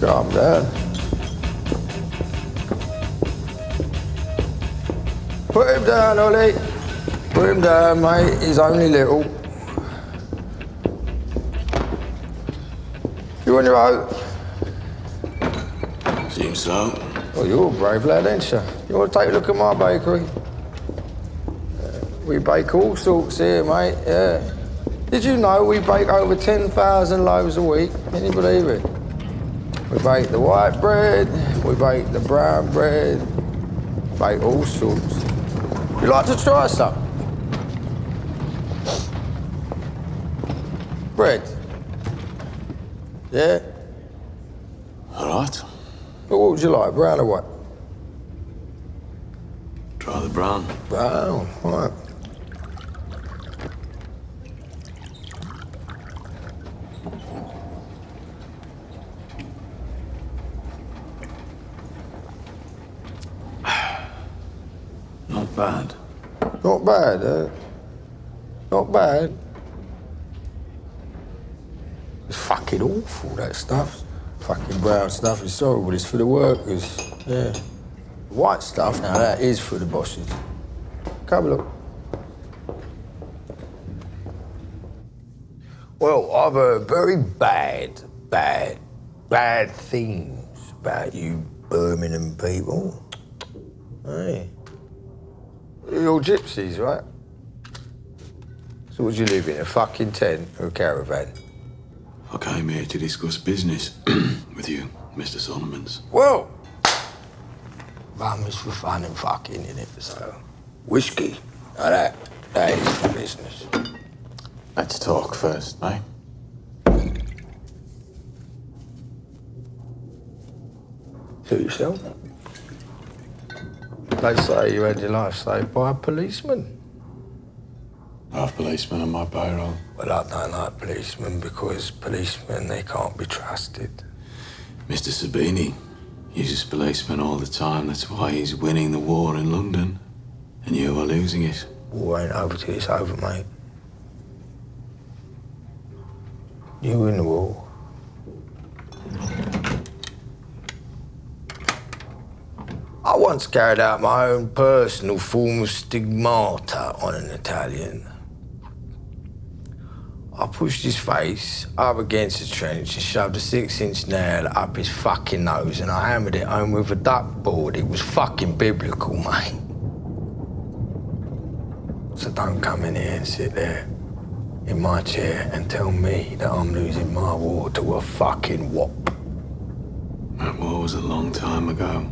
Calm down. Put him down, Ollie. Put him down, mate. He's only little. You on your own? Seems so. Well, you're a brave lad, ain't you? You want to take a look at my bakery? We bake all sorts here, mate, yeah. Did you know we bake over 10,000 loaves a week? Can you believe it? We bake the white bread, we bake the brown bread, bake all sorts. You like to try some? Bread? Yeah? All right. Well, what would you like, brown or white? Try the brown. Brown, right. Not bad. Not bad, eh? Not bad. It's fucking awful, that stuff. Fucking brown stuff is horrible. It's for the workers, yeah. White stuff, now that is for the bosses. Come look. Well, I've heard very bad things about you Birmingham people. Hey. You're gypsies, right? So would you live in, a fucking tent or a caravan? I came here to discuss business with you, Mr. Solomons. Well, fun is for fun and fucking, innit? So, whiskey, now that is for business. Let's talk first, eh? Suit yourself. They say you had your life saved by a policeman. I have policemen on my payroll. Well, I don't like policemen because policemen, they can't be trusted. Mr. Sabini uses policemen all the time. That's why he's winning the war in London. And you are losing it. War ain't over till it's over, mate. You win the war. I once carried out my own personal form of stigmata on an Italian. I pushed his face up against a trench and shoved a 6-inch nail up his fucking nose and I hammered it home with a duckboard. It was fucking biblical, mate. So don't come in here and sit there in my chair and tell me that I'm losing my war to a fucking wop. That war was a long time ago.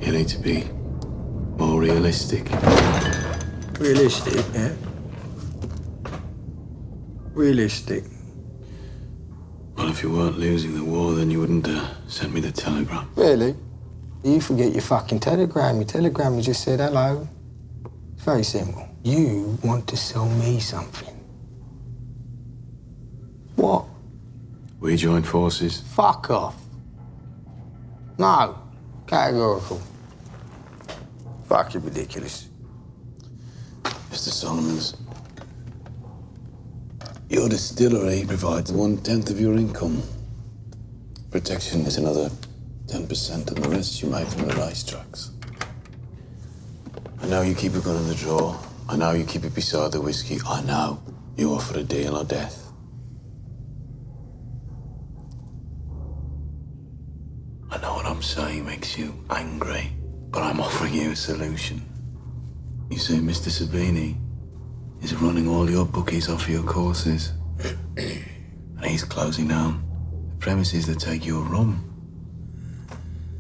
You need to be more realistic. Realistic, yeah? Realistic. Well, if you weren't losing the war, then you wouldn't send me the telegram. Really? You forget your fucking telegram. Your telegram, you just said hello. It's very simple. You want to sell me something. What? We joined forces. Fuck off. No. Categorical. Fucking ridiculous. Mr. Solomons, your distillery provides 1/10 of your income. Protection is another 10%, and the rest you make from the racetracks. I know you keep a gun in the drawer. I know you keep it beside the whiskey. I know you offer a deal or death. I know what I'm saying makes you angry, but I'm offering you a solution. You see, Mr. Sabini is running all your bookies off your courses. And he's closing down the premises that take your rum.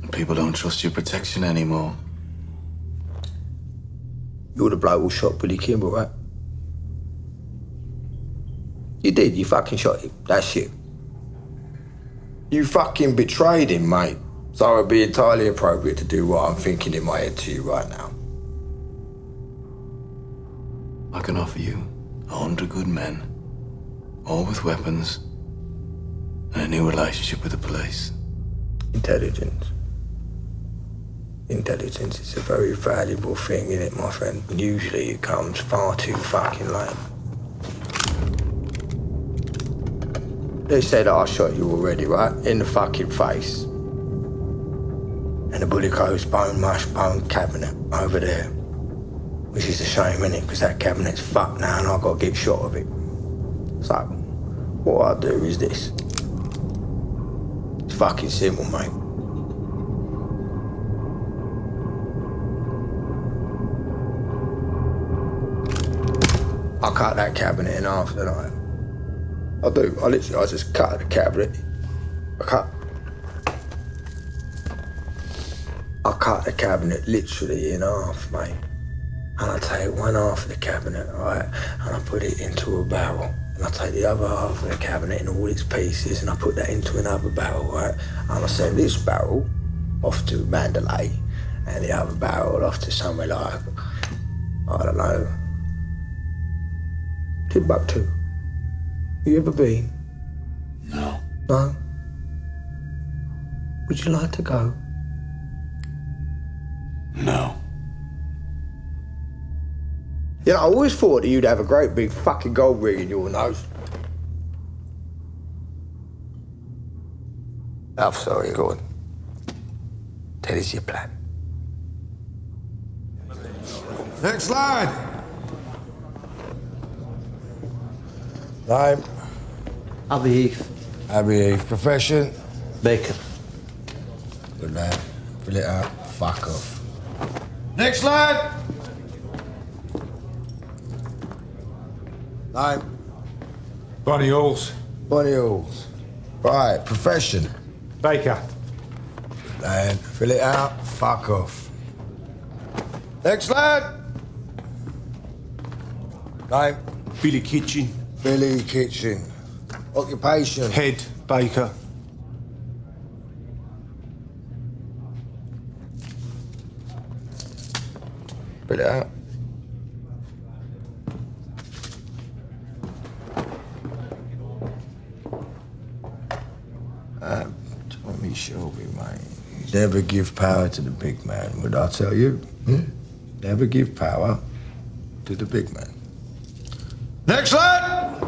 And people don't trust your protection anymore. You're the bloke who shot Billy Kimball, right? You did, you fucking shot him. That's you. You fucking betrayed him, mate. So it'd be entirely appropriate to do what I'm thinking in my head to you right now. I can offer you 100 good men, all with weapons, and a new relationship with the police. Intelligence. Intelligence is a very valuable thing, isn't it, my friend? And usually it comes far too fucking late. They say that I shot you already, right? In the fucking face. And the bullet goes bone, mush, bone cabinet over there. Which is a shame, innit? Because that cabinet's fucked now and I've got to get shot of it. So, what I do is this. It's fucking simple, mate. I cut that cabinet in half, don't I? I do. I just cut the cabinet. I cut the cabinet literally in half, mate. And I take one half of the cabinet, right, and I put it into a barrel. And I take the other half of the cabinet in all its pieces and I put that into another barrel, right? And I send this barrel off to Mandalay and the other barrel off to somewhere like, I don't know, Timbuktu. You ever been? No. No? Would you like to go? No. You know, I always thought that you'd have a great big fucking gold ring in your nose. I'm sorry, go on. Tell us your plan. Next slide. Name? Abbey Heath. Abbey Heath. Profession? Baker. Good lad. Fill it out. Fuck off. Next slide. Name? Bonnie Halls. Bonnie Halls. Right, profession? Baker. Good lad. Fill it out. Fuck off. Next slide. Name? Billy Kitchen. Billy Kitchen. Occupation? Head Baker. Fill it out. Tommy Shelby, mate. Never give power to the big man, would I tell you? Never give power to the big man. Next slide!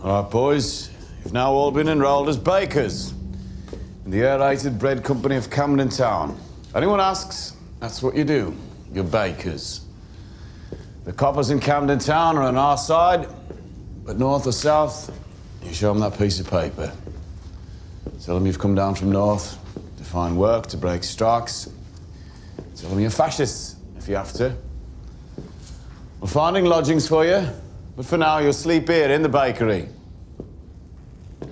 All right, boys. You've now all been enrolled as bakers in the aerated bread company of Camden Town. If anyone asks, that's what you do. You're bakers. The coppers in Camden Town are on our side, but north or south, you show them that piece of paper. Tell them you've come down from north to find work, to break strikes. Tell them you're fascists, if you have to. We're finding lodgings for you, but for now you'll sleep here in the bakery.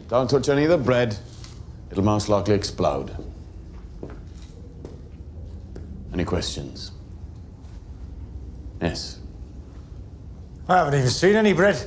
Don't touch any of the bread. It'll most likely explode. Any questions? Yes. I haven't even seen any bread.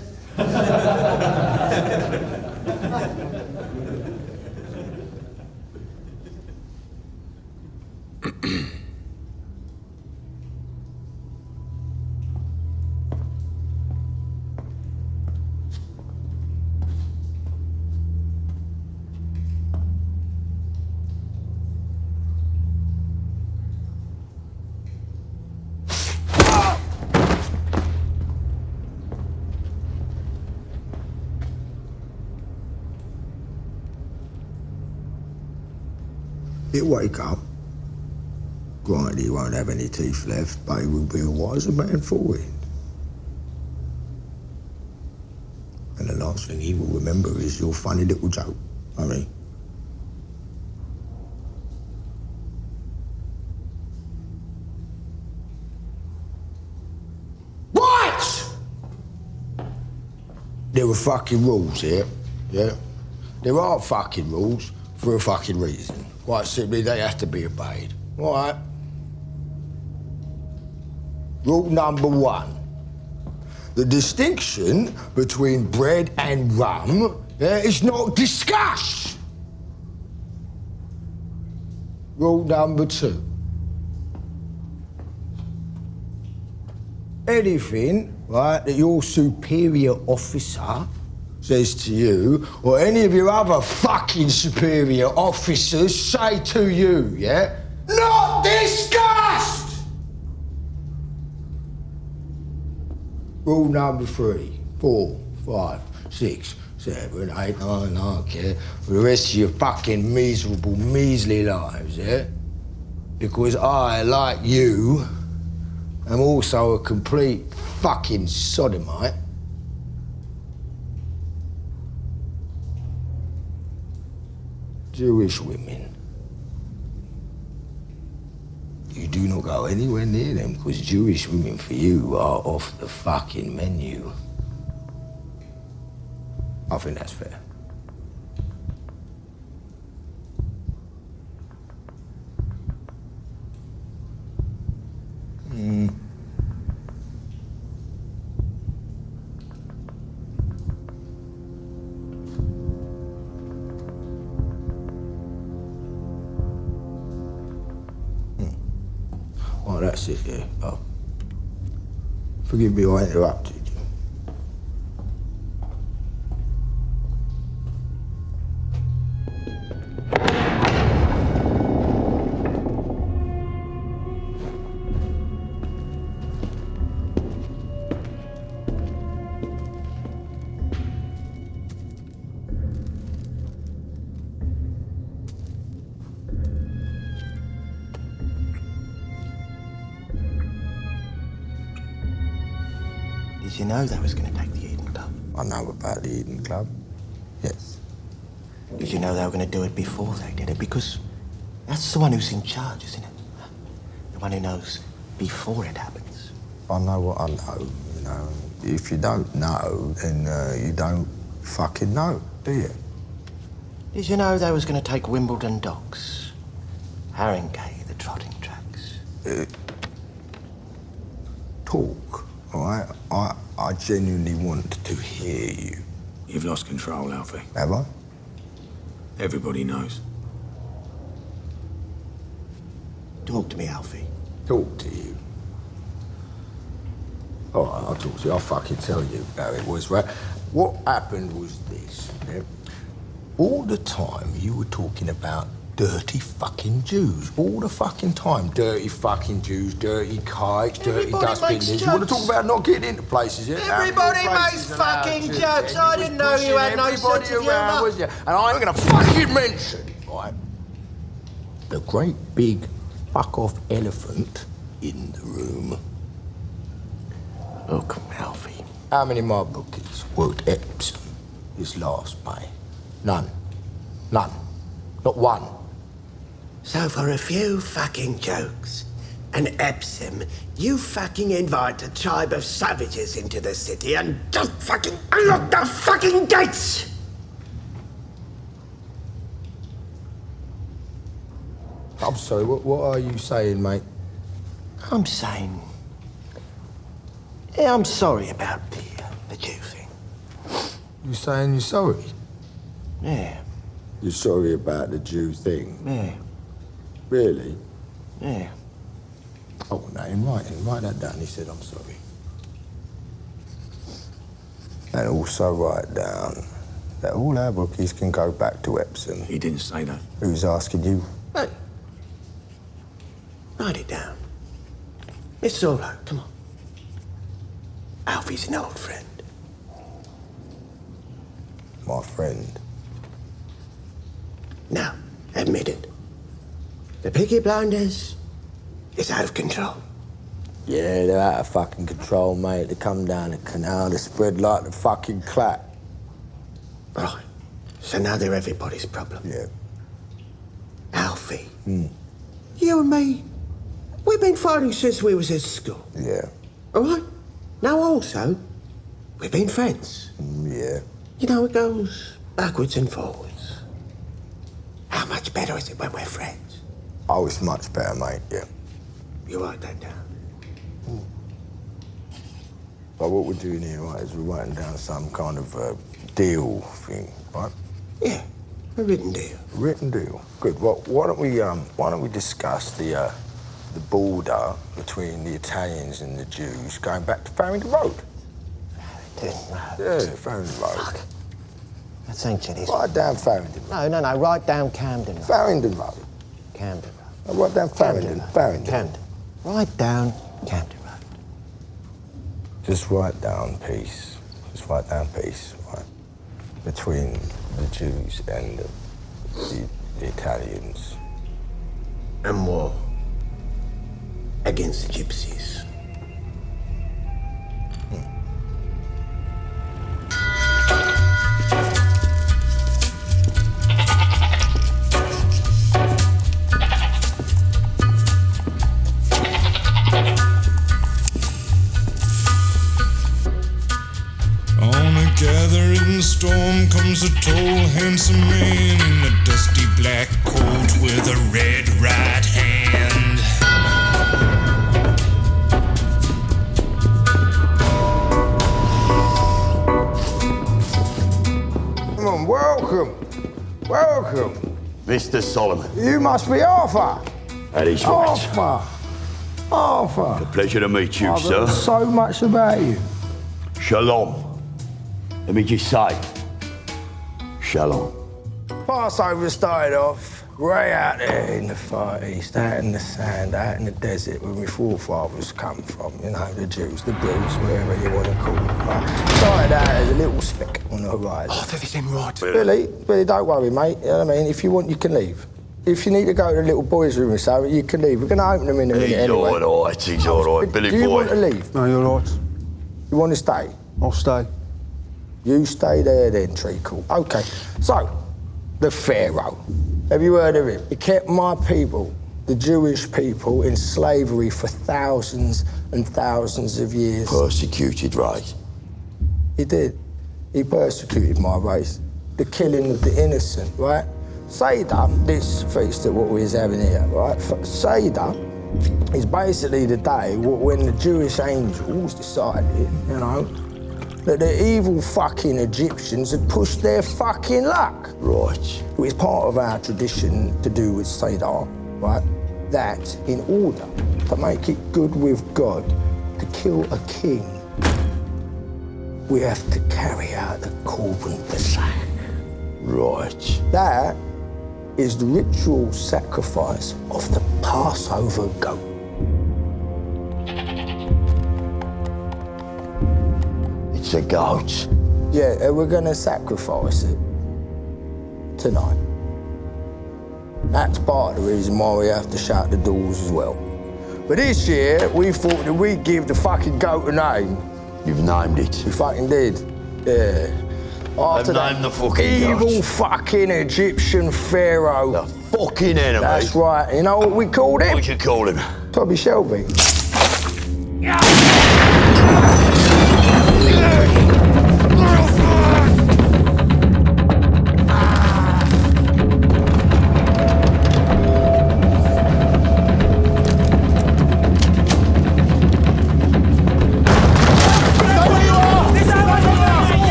He'll wake up. Granted, he won't have any teeth left, but he will be a wiser man for it. And the last thing he will remember is your funny little joke. I mean. What? There are fucking rules here, yeah? There are fucking rules for a fucking reason. Quite simply, they have to be obeyed. All right? Rule number 1. The distinction between bread and rum is not discussed. Rule number 2. Anything, right, that your superior officer says to you, or any of your other fucking superior officers say to you, yeah? Not discussed! Rule number 3, 4, 5, 6, 7, 8, 9, I don't care. For the rest of your fucking miserable, measly lives, yeah? Because I, like you, am also a complete fucking sodomite. Jewish women. You do not go anywhere near them because Jewish women for you are off the fucking menu. I think that's fair. Oh, that's it, yeah. Oh. Forgive me, I interrupted you. Did you know they was going to take the Eden Club? I know about the Eden Club. Yes. Did you know they were going to do it before they did it? Because that's the one who's in charge, isn't it? The one who knows before it happens. I know what I know, you know. If you don't know, then you don't fucking know, do you? Did you know they was going to take Wimbledon Docks? Haringey, the trotting tracks? Talk, all right? I genuinely want to hear you. You've lost control, Alfie. Have I? Everybody knows. Talk to me, Alfie. Talk to you. All right, I'll talk to you. I'll fucking tell you how it was, right? What happened was this, yeah? All the time you were talking about dirty fucking Jews. All the fucking time. Dirty fucking Jews, dirty kites, dirty dustbins. You want to talk about not getting into places, yeah? Everybody makes fucking jokes. I didn't know you had no sense of humour. Was you? And I'm going to fucking mention, right, the great big fuck-off elephant in the room. Look, Alfie. How many of my bookies worked Epsom this last May? None. None. Not one. So for a few fucking jokes and Epsom, you fucking invite a tribe of savages into the city and just fucking unlock the fucking gates! I'm sorry, what are you saying, mate? I'm saying... Yeah, I'm sorry about the Jew thing. You saying you're sorry? Yeah, You're sorry about the Jew thing? yeah, Really? yeah. Oh, no, write that down. He said, I'm sorry. And also write down that all our bookies can go back to Epsom. He didn't say that. Who's asking you? Hey, write it down. It's all right, come on. Alfie's an old friend. My friend. Now, admit it. The Peaky Blinders is out of control. Yeah, they're out of fucking control, mate. They come down the canal, they spread like the fucking clap. Right. So now they're everybody's problem. Yeah. Alfie. You and me, we've been fighting since we was at school. Yeah. All right? Now also, we've been friends. Yeah. You know, it goes backwards and forwards. How much better is it when we're friends? Oh, it's much better, mate, yeah. You write that down. But what we're doing here, right, is we're writing down some kind of deal thing, right? Yeah, a written deal. Written deal. Good. Well, why don't we discuss the border between the Italians and the Jews going back to Farringdon Road? Yeah, Farringdon Road. Fuck. That's ancient history. Write down Farringdon Road. No, write down Camden Road. Farringdon Road. Camden Road. Write down Farringdon. Farringdon. Camden. Write down Camden Road. Just write down peace. Just write down peace, right? Between the Jews and the Italians. And war against the gypsies. On a gathering storm comes a tall, handsome man in a dusty black coat with a red right hand. Come on, welcome. Welcome. Mr. Solomon. You must be Arthur. That is right. Arthur. Arthur. Pleasure to meet you, I've sir. heard so much about you. Shalom. Let me just say, shalom. Passover started off way out there in the Far East, out in the sand, out in the desert where my forefathers come from, you know, the Jews, the Bruce, whatever you want to call them. Right? Started out as a little speck on the horizon. Arthur, this ain't right. Billy, don't worry, mate. You know what I mean? If you want, you can leave. If you need to go to the little boys' room or something, you can leave. We're going to open them in a minute anyway. He's all right, he's all right, Billy Do you boy. want to leave? No, you're right. You want to stay? I'll stay. You stay there then, Treacle. OK, so, the Pharaoh. Have you heard of him? He kept my people, the Jewish people, in slavery for thousands and thousands of years. Persecuted, right? He did. He persecuted my race. The killing of the innocent, right? Seder, this feast that what we're having here, right? Seder is basically the day when the Jewish angels decided, you know, that the evil fucking Egyptians had pushed their fucking luck. Right. It's part of our tradition to do with Seder, right? That in order to make it good with God, to kill a king, we have to carry out the Korban Pesach. Right. That is the ritual sacrifice of the Passover goat. It's a goat. Yeah, and we're gonna sacrifice it tonight. That's part of the reason why we have to shut the doors as well. But this year, we thought that we'd give the fucking goat a name. You've named it. We fucking did. Yeah. After I've named the fucking evil goat. fucking Egyptian pharaoh. The fucking enemy. That's right. You know what we called him? What you call him? Toby Shelby.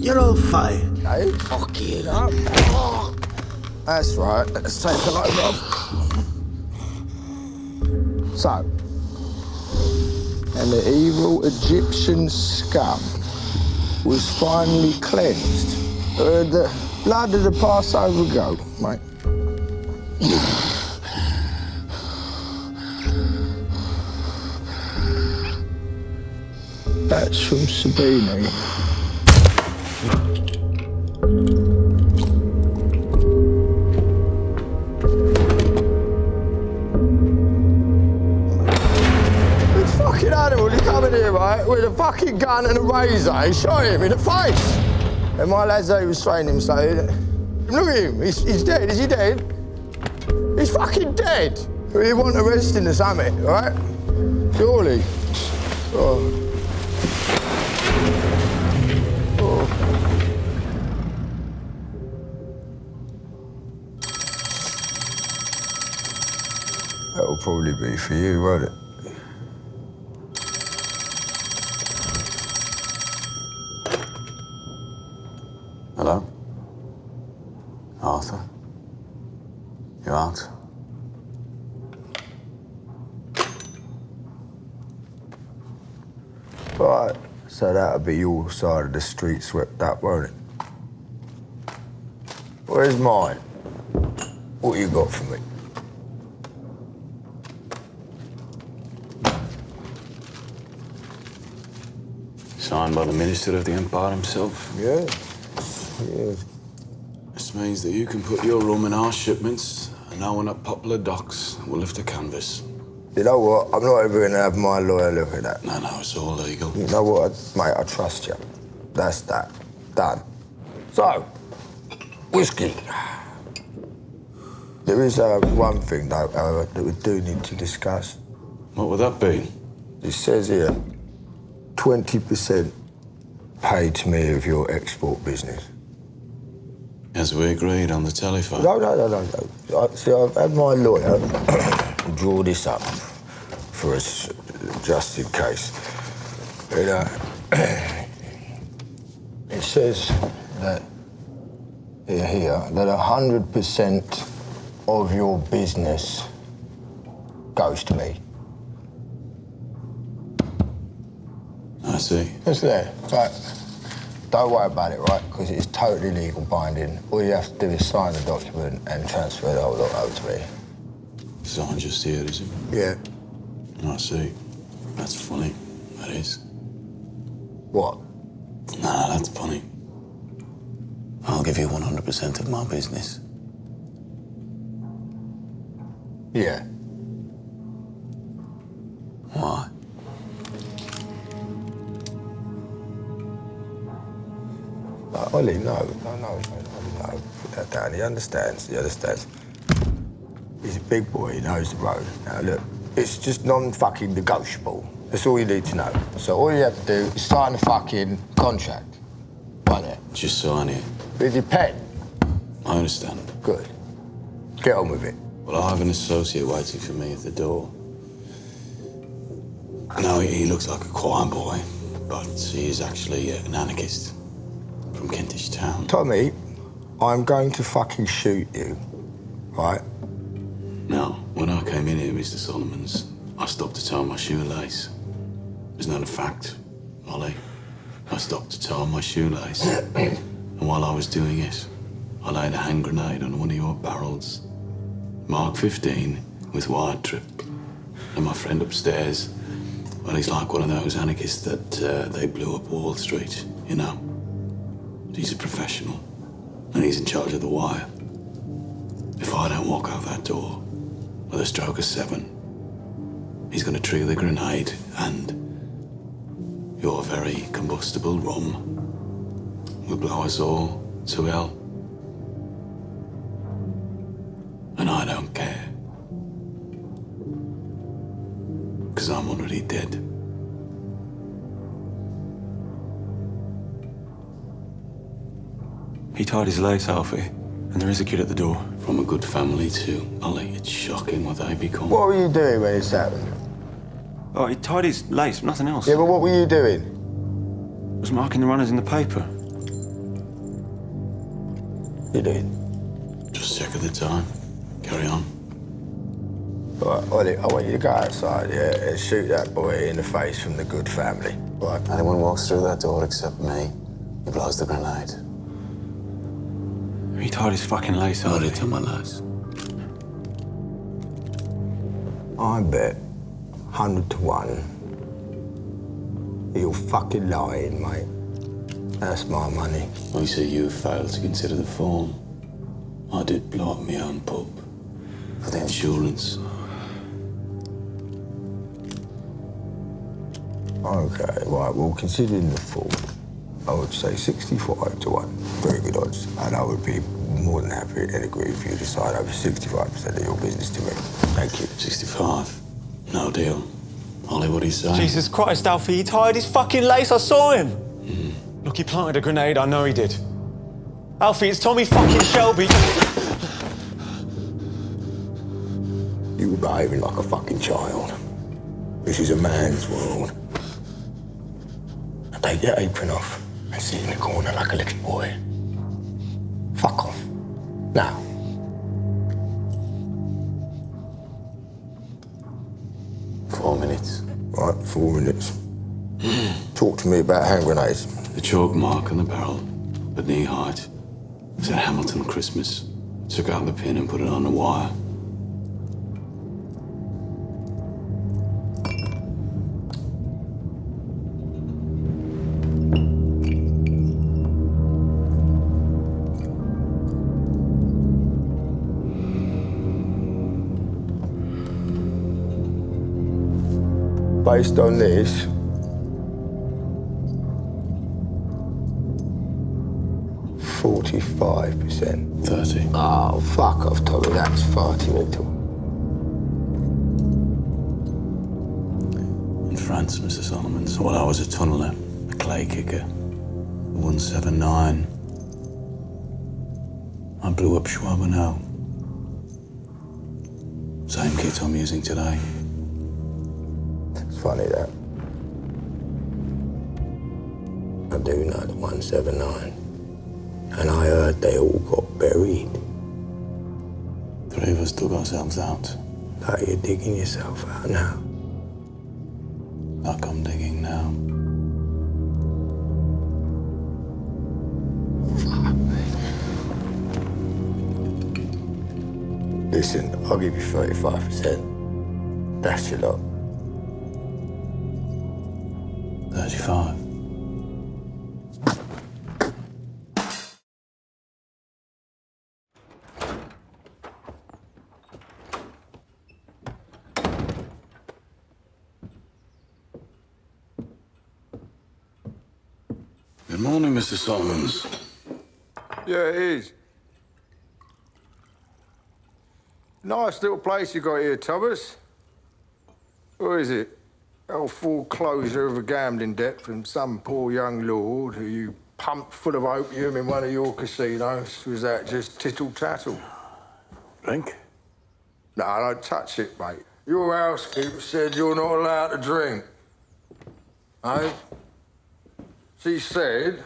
You're all fired. Hey, Fuck you. that's right. Let's take a load off. So, and the evil Egyptian scum was finally cleansed. The blood of the Passover goat, mate. That's from Sabini. Fucking animal, he come in here, right, with a fucking gun and a razor and shot him in the face. And my lads, they was training him, so look at him, he's dead. Is he dead? He's fucking dead. We want arresting or something, right? Surely. Oh. Oh. That'll probably be for you, won't it? Hello? Arthur? You out? Right, so that'll be your side of the street swept up, won't it? Where's mine? What you got for me? Signed by the Minister of the Empire himself. Yeah. Yeah. This means that you can put your rum in our shipments, and no one at Poplar Docks will lift a canvas. You know what? I'm not ever going to have my lawyer look at that. No, it's all legal. You know what, mate? I trust you. That's that. Done. So, whiskey. There is one thing, though, that we do need to discuss. What would that be? It says here, 20% paid to me of your export business. As we agreed on the telephone. No. See, I've had my lawyer draw this up for us, just in case. It says that here that 100% of your business goes to me. I see. It's there. Right. Don't worry about it, right? Because it's totally legal binding. All you have to do is sign the document and transfer the whole lot over to me. Signed just here, is it? Yeah. I see. That's funny. That is. What? Nah, that's funny. I'll give you 100% of my business. Yeah. Why? Ollie, no. Put that down. He understands. He's a big boy. He knows the road. Now, look, it's just non-fucking negotiable. That's all you need to know. So all you have to do is sign the fucking contract. Right there. Just sign it. With your pen. I understand. Good. Get on with it. Well, I have an associate waiting for me at the door. No, he looks like a choir boy, but he is actually an anarchist from Kentish Town. Tommy, I'm going to fucking shoot you, right? Now, when I came in here, Mr. Solomons, I stopped to tie my shoelace. It's not a fact, Ollie. I stopped to tie my shoelace. And while I was doing it, I laid a hand grenade on one of your barrels. Mark 15 with wide trip. And my friend upstairs, well, he's like one of those anarchists that they blew up Wall Street, you know. He's a professional, and he's in charge of the wire. If I don't walk out that door with a stroke of 7, he's going to trigger the grenade, and your very combustible rum will blow us all to hell. And I don't care. Because I'm already dead. He tied his lace, Alfie, and there is a kid at the door. From a good family too, Ollie. It's shocking what they become. What were you doing when this happened? Oh, he tied his lace, nothing else. Yeah, but what were you doing? Was marking the runners in the paper. You did? Just check at the time. Carry on. All right, Ollie, I want you to go outside, yeah, and shoot that boy in the face from the good family. Right? Anyone walks through that door except me, he blows the grenade. He tied his fucking lace, Hold Alfie. it to my lace. I bet 100 to 1 you're fucking lying, mate. That's my money. We say you failed to consider the form. I did blow up my own pub for the insurance. Okay, right, well, considering the form, I would say 65 to 1. Very good odds. And I would be more than happy and agree if you decide over 65% of your business to me. Thank you. 65. No deal. Ollie, what do you say? Jesus Christ, Alfie, he tied his fucking lace. I saw him. Look, he planted a grenade. I know he did. Alfie, it's Tommy fucking Shelby. You were behaving like a fucking child. This is a man's world. Now take your apron off and sit in the corner like a little boy. Fuck off. Now. Four minutes. Right, 4 minutes. Talk to me about hand grenades. The chalk mark on the barrel, at knee height, said Hamilton Christmas. Took out the pin and put it on the wire. based on this, $45%. 30. Oh, fuck off, Tommy. That's far too little. In France, Mr. Solomons, while I was a tunneler, a clay kicker, 179. I blew up Schwabenow. Same kit I'm using today. It's funny, that. I do know the 179. And I heard they all got buried. 3 of us dug ourselves out. Like you're digging yourself out now. Like I'm digging now. Listen, I'll give you 35%. That's your lot. 35. Good morning, Mr. Solomons. Yeah, it is. Nice little place you got here, Thomas. Or is it? A foreclosure of a gambling debt from some poor young lord who you pumped full of opium in one of your casinos. Was that just tittle-tattle? Drink? No, don't touch it, mate. Your housekeeper said you're not allowed to drink. Eh? She said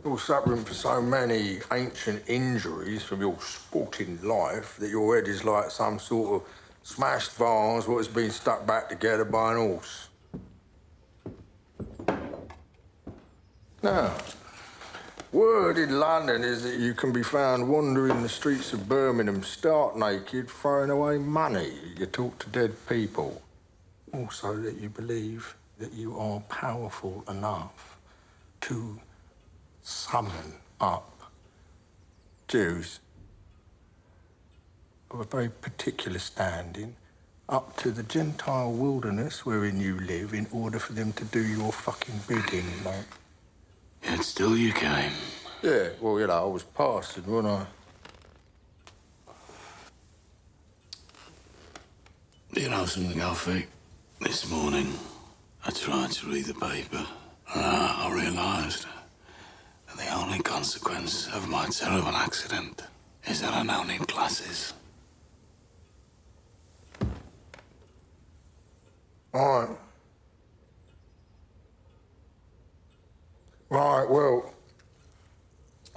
you're suffering from so many ancient injuries from your sporting life that your head is like some sort of smashed vase what has been stuck back together by an horse. Now, word in London is that you can be found wandering the streets of Birmingham stark naked, throwing away money. You talk to dead people. Also that you believe that you are powerful enough to summon up Jews of a very particular standing up to the Gentile wilderness wherein you live in order for them to do your fucking bidding, mate. Yet still you came. Yeah, well, you know, I was passing, wasn't I? You know something, Alfie? This morning, I tried to read the paper, and I realised that the only consequence of my terrible accident is that I now need glasses. All right. Right, well,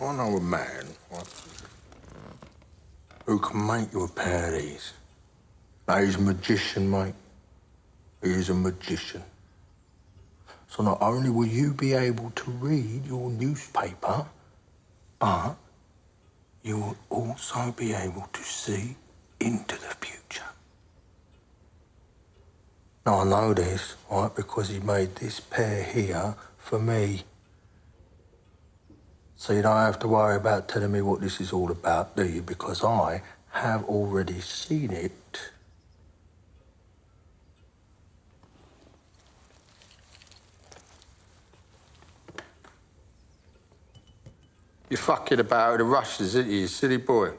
I know a man who can make you a pair of these. Now, he's a magician, mate. He's a magician. So not only will you be able to read your newspaper, but you will also be able to see into the future. Now, I know this, right, because he made this pair here for me. So you don't have to worry about telling me what this is all about, do you? Because I have already seen it. You're fucking about with the Russians, aren't you, silly boy?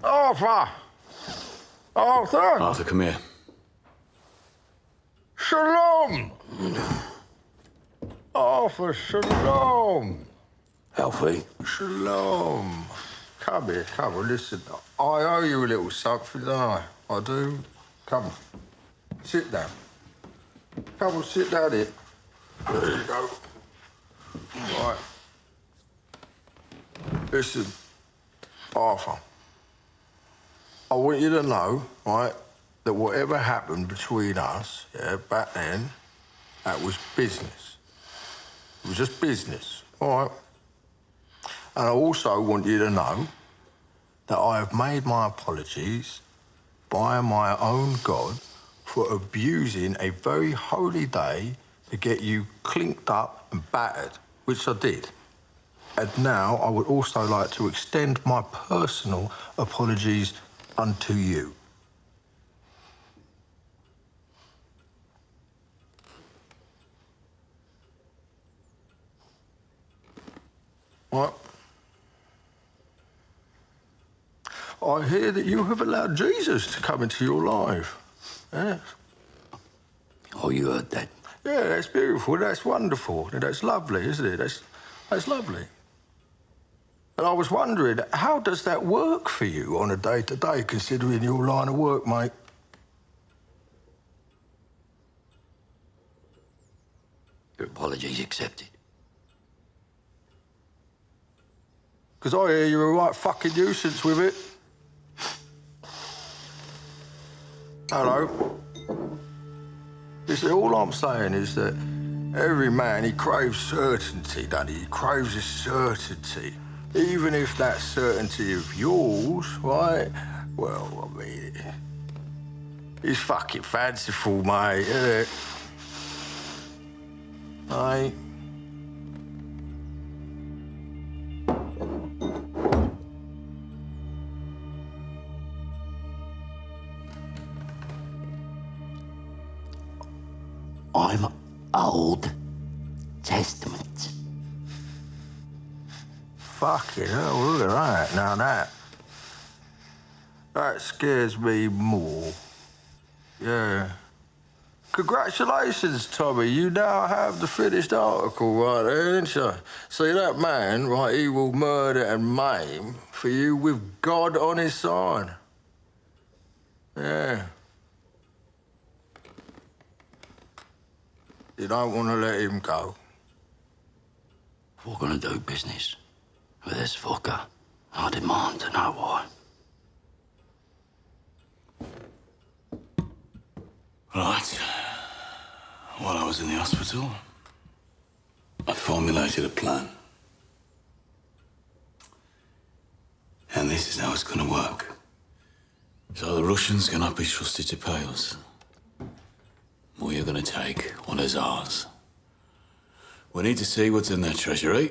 Arthur! Arthur! Arthur, come here. Shalom! Arthur, shalom! Alfie. Shalom. Come here, come on, listen. I owe you a little something, don't I? I do. Come on. Sit down. Come on, sit down here. There you go. Right. Listen, Arthur. I want you to know, right, that whatever happened between us, yeah, back then, that was business. It was just business, all right? And I also want you to know that I have made my apologies by my own God for abusing a very holy day to get you clinked up and battered, which I did. And now I would also like to extend my personal apologies unto you. What? I hear that you have allowed Jesus to come into your life. Yes. Oh, you heard that? Yeah, that's beautiful. That's wonderful. That's lovely, isn't it? That's lovely. And I was wondering, how does that work for you on a day-to-day, considering your line of work, mate? Your apologies accepted. Because I hear you're a right fucking nuisance with it. Hello? You see, all I'm saying is that every man, he craves certainty, doesn't he? He craves a certainty. Even if that certainty of yours, right? Well, I mean, it's fucking fanciful, mate, isn't it? Aye. I'm Old Testament. Fucking hell, look at that. Now that scares me more. Yeah. Congratulations, Tommy. You now have the finished article right there, ain't you? See, that man, right, he will murder and maim for you with God on his side. Yeah. You don't want to let him go. If we're gonna do business with this fucker, I demand to know why. Right. While I was in the hospital, I formulated a plan. And this is how it's gonna work. So the Russians cannot be trusted to pay us. We are gonna take what is ours. We need to see what's in their treasury.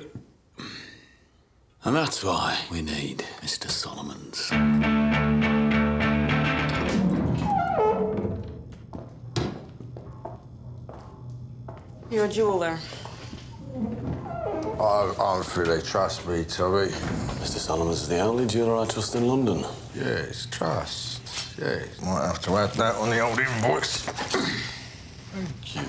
And that's why we need Mr. Solomons. You're a jeweler. I'm sure they trust me, Tommy. Mr. Solomons is the only jeweler I trust in London. Yes, trust. Yes, might have to add that on the old invoice. Thank you.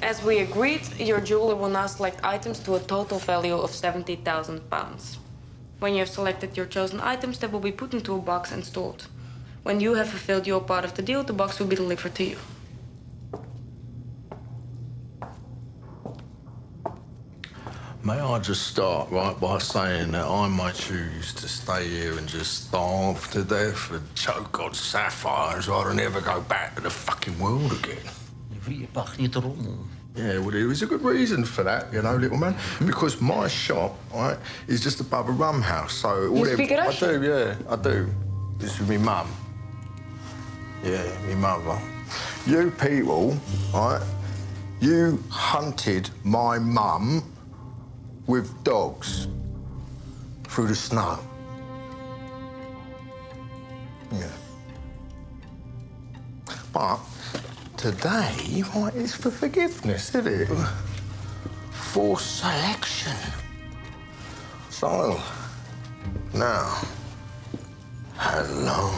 As we agreed, your jeweler will now select items to a total value of £70,000. When you have selected your chosen items, they will be put into a box and stored. When you have fulfilled your part of the deal, the box will be delivered to you. May I just start, right, by saying that I might choose to stay here and just starve to death and choke on sapphires rather than ever go back to the fucking world again. Yeah, well, there is a good reason for that, you know, little man. Because my shop, right, is just above a rum house, so... You speak Russian? I do, yeah, I do. This is me mum. Yeah, me mother. You people, right, you hunted my mum with dogs through the snow. Yeah. But today, right, is for forgiveness, isn't it? For selection. So, now, hello.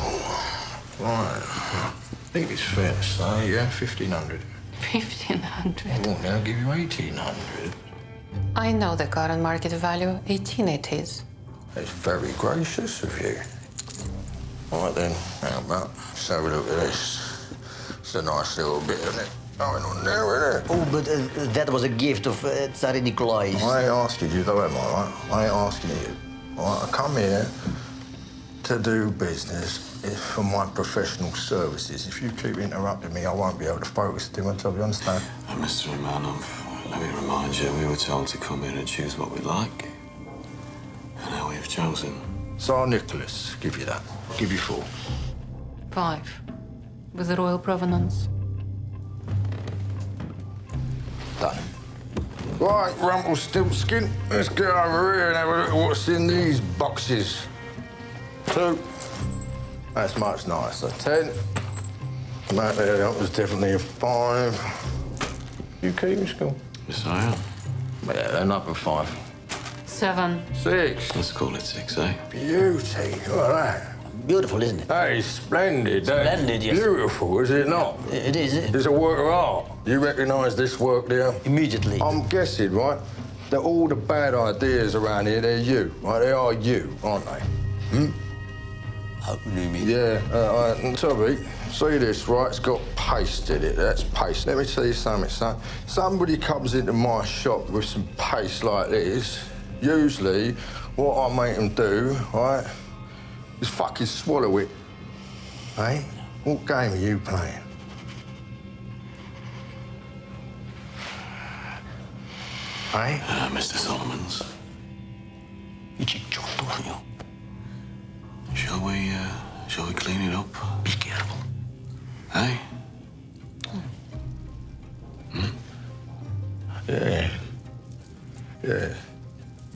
Right. I think it's fair to say, yeah, 1,500. 1,500. Oh, now I'll give you 1,800. I know the current market value, 18 it is. It's very gracious of you. All right, then, how about, let's have a look at this. It's a nice little bit, isn't it? Going on there, isn't it? Oh, but that was a gift of Tsar Nikolai. I ain't asking you, though, am I, right? I ain't asking you. All right, I come here to do business for my professional services. If you keep interrupting me, I won't be able to focus too much, you understand? Mr. Imanov, let me remind you, we were told to come here and choose what we like. And now we've chosen. Tsar Nicholas, give you that. I'll give you 4. 5. with royal provenance. Done. Right, Rumpelstiltskin, let's get over here and have a look at what's in these boxes. 2. That's much nicer. 10. That was definitely a 5. You keep in school? Yes, I am. Yeah, another 5. 7. 6. Let's call it 6, eh? Beauty, look at that. Beautiful, isn't it? That is splendid. Splendid, yes. Beautiful, is it not? It is, isn't it? It's a work of art. You recognise this work there? Immediately. I'm guessing, right, that all the bad ideas around here, they're you, right? They are you, aren't they? How do you mean? Yeah, Toby, see this, right? It's got paste in it. That's paste. Let me tell you something, son. Somebody comes into my shop with some paste like this. Usually, what I make them do, right, is fucking swallow it. Hey? What game are you playing? Hey? Mr. Solomons. Shall we clean it up? Be careful. Hey? Yeah. Yeah.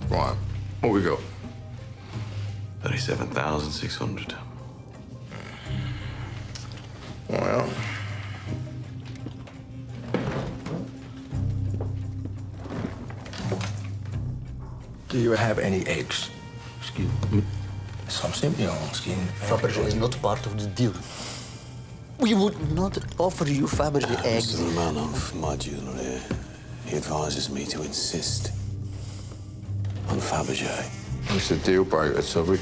Right. What we got? 37,600. Well. Do you have any eggs? Excuse me. I'm simply asking. Fabergé is not part of the deal. We would not offer you Fabergé eggs. Mr. Romanov, my jeweler here, he advises me to insist on Fabergé. It's a deal breaker, Toby.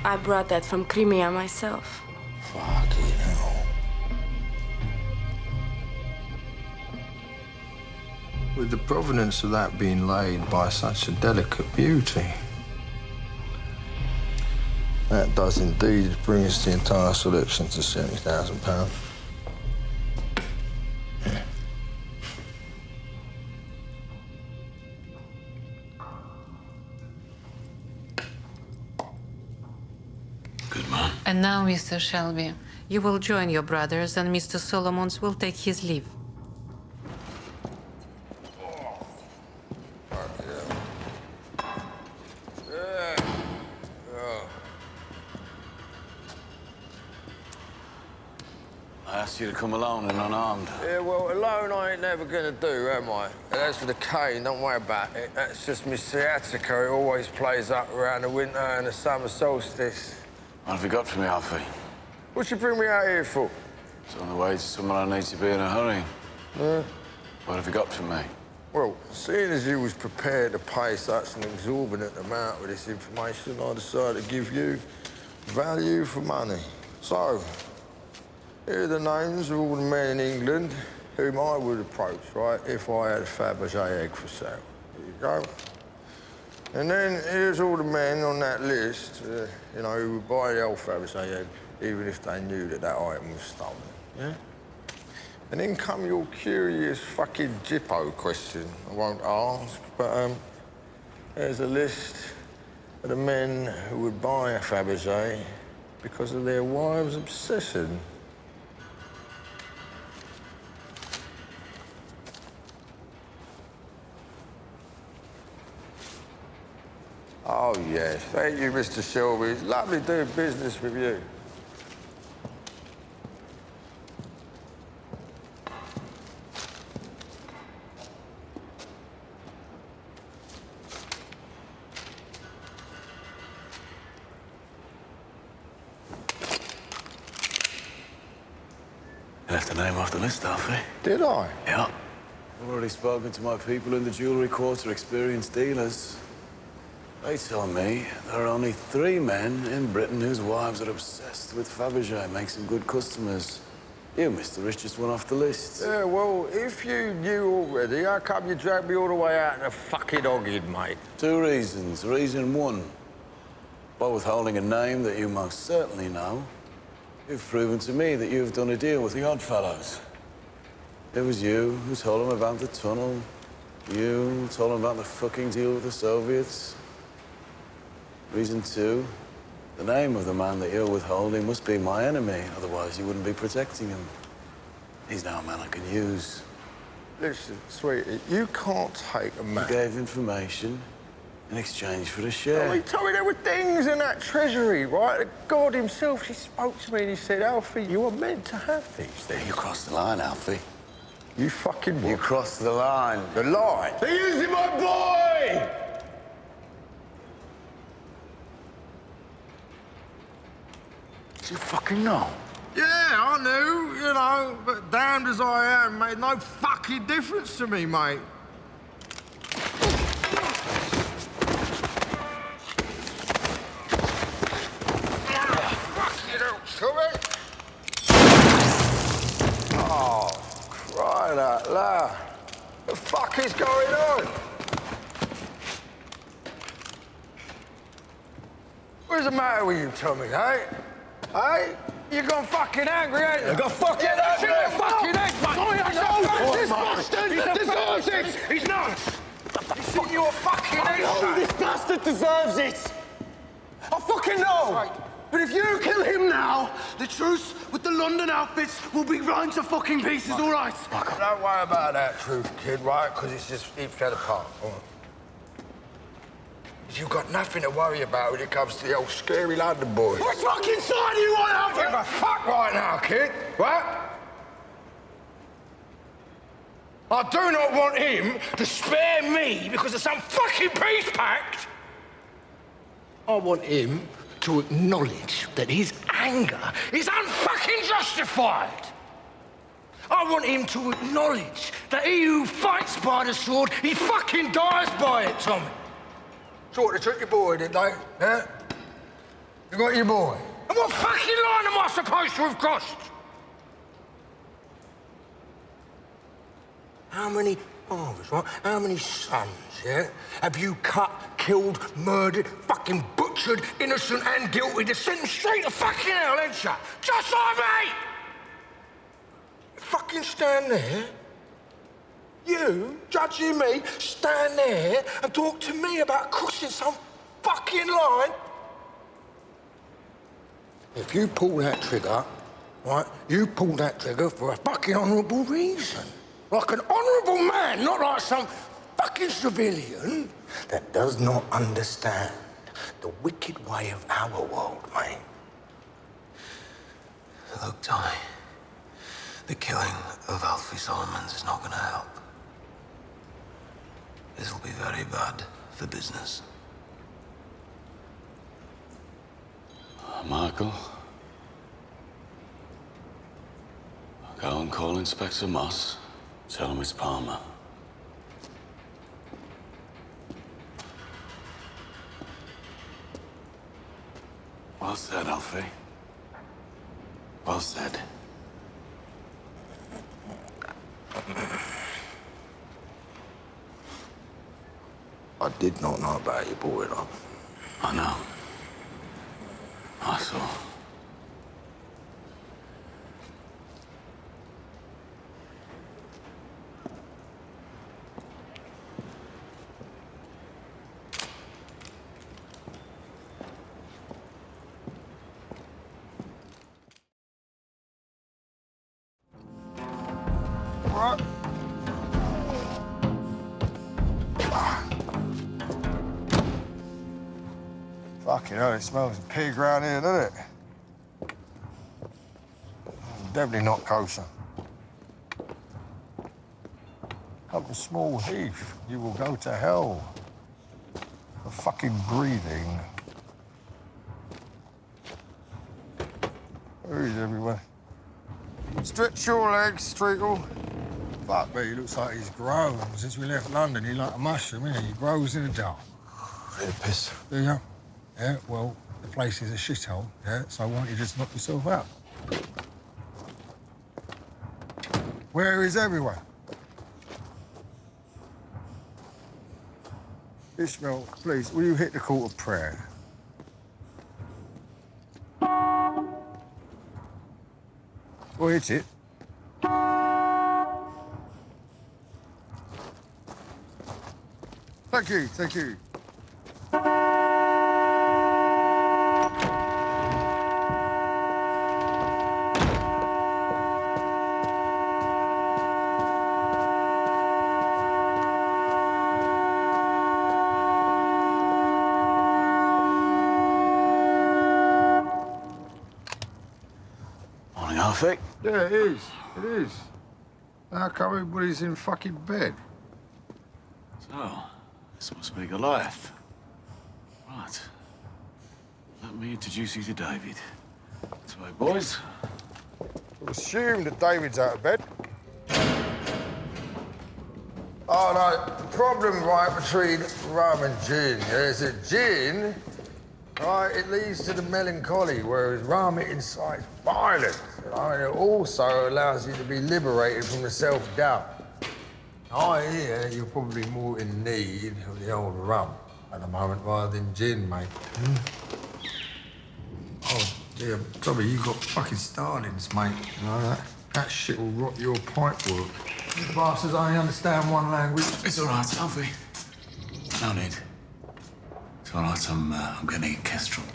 I brought that from Crimea myself. Fucking hell. With the provenance of that being laid by such a delicate beauty, that does indeed bring us the entire selection to £70,000. And now, Mr. Shelby, you will join your brothers and Mr. Solomons will take his leave. I asked you to come alone and unarmed. Yeah, well, alone I ain't never gonna do, am I? And as for the cane, don't worry about it. That's just my sciatica. It always plays up around the winter and the summer solstice. What have you got for me, Alfie? What you bring me out here for? It's on the way to somewhere I need to be in a hurry. Yeah. What have you got for me? Well, seeing as you was prepared to pay such an exorbitant amount with this information, I decided to give you value for money. So, here are the names of all the men in England whom I would approach, right, if I had a Fabergé egg for sale. Here you go. And then here's all the men on that list, you know, who would buy the old Fabergé egg, even if they knew that that item was stolen, yeah? And then come your curious fucking Jippo question I won't ask, but there's a list of the men who would buy a Fabergé because of their wives' obsession. Oh, yes. Thank you, Mr. Shelby. It's lovely doing business with you. You left the name off the list, Alfie. Did I? Yeah. I've already spoken to my people in the jewellery quarter, experienced dealers. They tell me there are only 3 men in Britain whose wives are obsessed with Fabergé, makes them good customers. You, Mr. Rich, just went off the list. Yeah, well, if you knew already, how come you dragged me all the way out in a fucking hoggid, mate? 2 reasons. Reason 1, by withholding a name that you most certainly know, you've proven to me that you've done a deal with the Oddfellows. It was you who told them about the tunnel. You told them about the fucking deal with the Soviets. Reason 2, the name of the man that you're withholding must be my enemy, otherwise you wouldn't be protecting him. He's now a man I can use. Listen, sweetie, you can't take a man. You gave information in exchange for a share. Oh, he told me there were things in that treasury, right? God himself, he spoke to me and he said, Alfie, you were meant to have these things. You crossed the line, Alfie. You fucking what? You crossed the line. The line? They're using my boy! You fucking know? Yeah, I knew, you know, but damned as I am, made no fucking difference to me, mate. Fuck you, don't Tommy! Oh, crying out loud. What the fuck is going on? What's the matter with you, Tommy, eh? Hey, you gone fucking angry, ain't you? I got fucking angry! You're fucking angry! This bastard deserves it! He's not! He's in your fucking head! This bastard deserves it! I fucking know! Right. But if you kill him now, the truce with the London outfits will be run to fucking pieces, all right? Don't worry about that truth, kid, right? Because it fell apart. All right. You've got nothing to worry about when it comes to the old scary London boy. What fucking side do you want, Alfie? Give a fuck right now, kid. What? I do not want him to spare me because of some fucking peace pact. I want him to acknowledge that his anger is unfucking justified. I want him to acknowledge that he who fights by the sword, he fucking dies by it, Tommy. So what, they took your boy, did they? Yeah? You got your boy. And what fucking line am I supposed to have crossed? How many fathers, right? How many sons, yeah? Have you cut, killed, murdered, fucking butchered, innocent and guilty to send them straight to fucking hell, ain't you? Just like me! You fucking stand there. You, judging me, stand there and talk to me about crossing some fucking line. If you pull that trigger, right, you pull that trigger for a fucking honourable reason. Like an honourable man, not like some fucking civilian that does not understand the wicked way of our world, mate. Look, Tommy, the killing of Alfie Solomons is not going to help. This will be very bad for business. Michael, go and call Inspector Moss. Tell him it's Palmer. Well said, Alfie. Well said. I did not know about your boy, though. I know. I saw. What? Fucking hell, it smells of pig around here, doesn't it? Definitely not kosher. Come to Small Heath, you will go to hell. For fucking breathing. Who's everywhere? Stretch your legs, Treacle. Fuck me, he looks like he's grown. Since we left London, he's like a mushroom, isn't he? He grows in the dark. Real piss. Do you? Yeah, well, the place is a shithole, yeah, so why don't you just knock yourself out? Where is everyone? Ishmael, please, will you hit the call of prayer? We'll hit it. Thank you, thank you. Morning, Alfie. Yeah, it is. It is. How come everybody's in fucking bed? So, this must be Goliath. Right. Let me introduce you to David. This way, boys. I assume that David's out of bed. Oh, no, the problem, right, between rum and gin, yeah, is that gin, right, it leads to the melancholy, whereas rum, it incites violence. You know, and it also allows you to be liberated from the self-doubt. I hear you're probably more in need of the old rum at the moment rather than gin, mate. Oh, dear, Tommy, you got fucking starlings, mate. You know that? That shit will rot your pipe work. You bastards only understand one language. It's all right, Alfie. No need. It's all right, I'm getting a kestrel.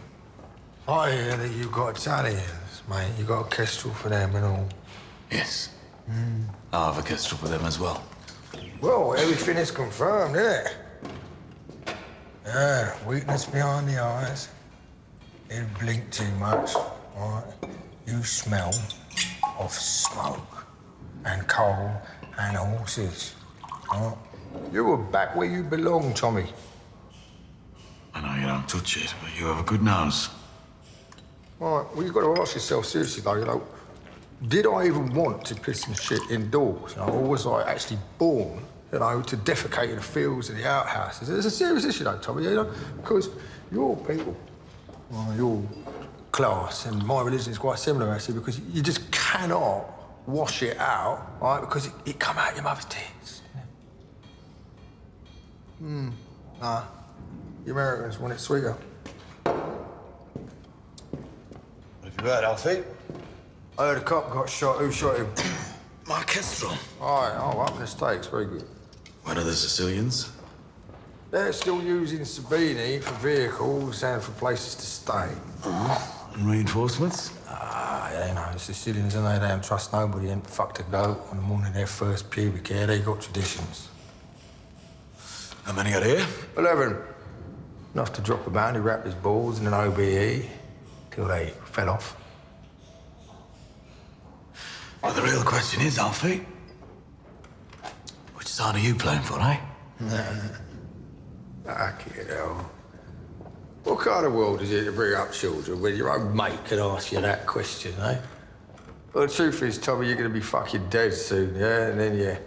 I hear that you've got Italians, mate. You got a kestrel for them and all. Yes. I'll have a kestrel for them as well. Well, everything is confirmed, isn't it? Yeah, weakness behind the eyes. You blink too much, right? You smell of smoke and coal and horses, right? You were back where you belong, Tommy. I know you don't touch it, but you have a good nose. Right, well, you've got to ask yourself seriously, though, you know, did I even want to piss and shit indoors? You know, or was I actually born, you know, to defecate in the fields and the outhouses? It's a serious issue, though, Tommy, you know, because your people, well, your class, and my religion is quite similar, actually, because you just cannot wash it out, right, because it come out your mother's tits. Nah, the Americans want it sweeter. What have you heard, Alfie? I heard a cop got shot. Who shot him? My kestrel. All right, oh, up the stakes, very good. When are the Sicilians? They're still using Sabini for vehicles and for places to stay. And reinforcements? You know, the Sicilians, and they don't trust nobody and fuck to go on the morning of their first pubic hair. They got traditions. How many are here? 11. Enough to drop a bounty, wrap his balls in an OBE till they fell off. Well, the real question is, Alfie, which side are you playing for, eh? Fucking hell. What kind of world is it to bring up children when your own mate can ask you that question, eh? Well, the truth is, Tommy, you're gonna be fucking dead soon, yeah? And then your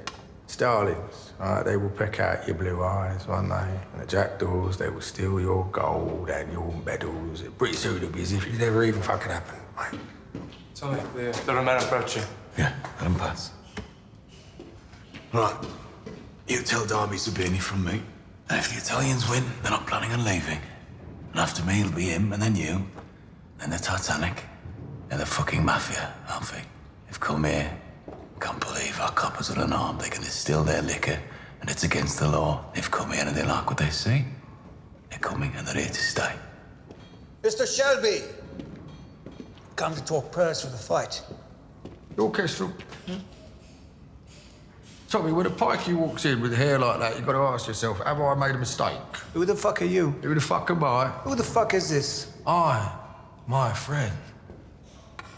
starlings, right? They will peck out your blue eyes, won't they? And the jackdaws, they will steal your gold and your medals. Pretty soon it'll be as if it never even fucking happened, mate. Tommy, the man approaching. Yeah, let him pass. Right. You tell Darby Sabini from me. And if the Italians win, they're not planning on leaving. And after me, it'll be him, and then you, then the Titanic, and the fucking mafia, Alfie. They've come here. Can't believe our coppers are unarmed. They can distill their liquor, and it's against the law. They've come here and they like what they see. They're coming and they're here to stay. Mr. Shelby! Come to talk prayers for the fight. Your kestrel. Tommy, when a pikey walks in with hair like that, you've got to ask yourself, have I made a mistake? Who the fuck are you? Who the fuck am I? Who the fuck is this? I, my friend.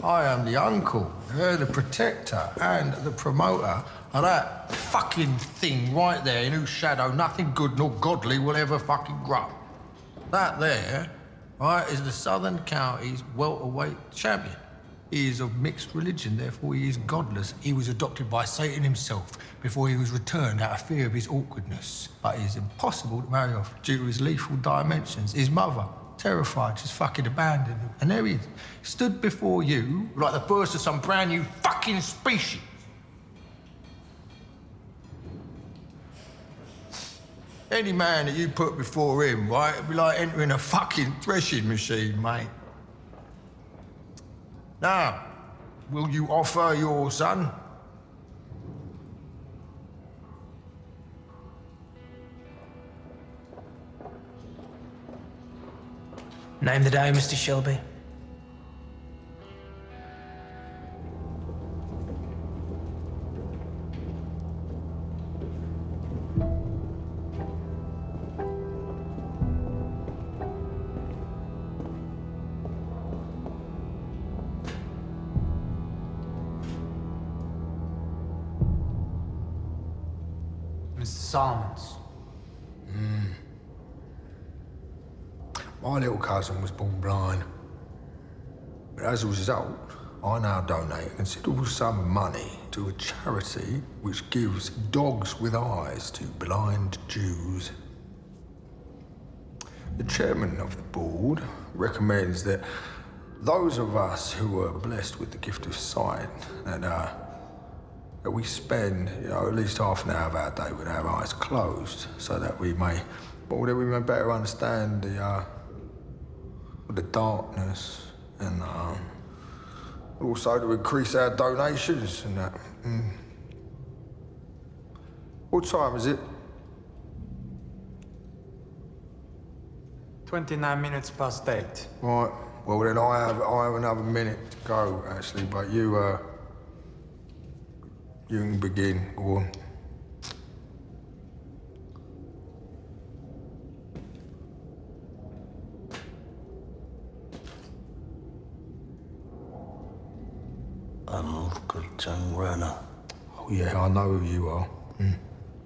I am the uncle, the protector, and the promoter of that fucking thing right there in whose shadow nothing good nor godly will ever fucking grow. That there, right, is the Southern Counties welterweight champion. He is of mixed religion, therefore he is godless. He was adopted by Satan himself before he was returned out of fear of his awkwardness. But it is impossible to marry off due to his lethal dimensions. His mother, terrified, just fucking abandoned him. And there he is, stood before you like the birth of some brand new fucking species. Any man that you put before him, right, it'd be like entering a fucking threshing machine, mate. Now, will you offer your son? Name the day, Mr. Shelby. Mr. Solomons. My little cousin was born blind. But as a result, I now donate a considerable sum of money to a charity which gives dogs with eyes to blind Jews. The chairman of the board recommends that those of us who are blessed with the gift of sight, that we spend, at least half an hour of our day with our eyes closed, so that we may better understand the darkness, and also to increase our donations and that. What time is it? 29 minutes past 8. Right. Well then, I have another minute to go actually, but you can begin. Go on. I'm Uncle John Renner. Oh yeah, I know who you are.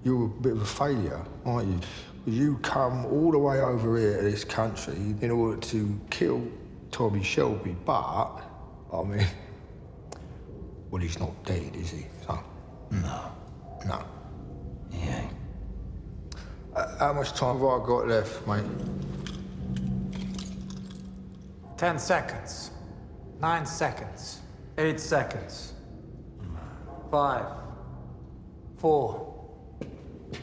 You're a bit of a failure, aren't you? You come all the way over here to this country in order to kill Tommy Shelby, but, I mean, well, he's not dead, is he? So, no. He ain't. How much time have I got left, mate? 10 seconds. 9 seconds. 8 seconds. 5, 4,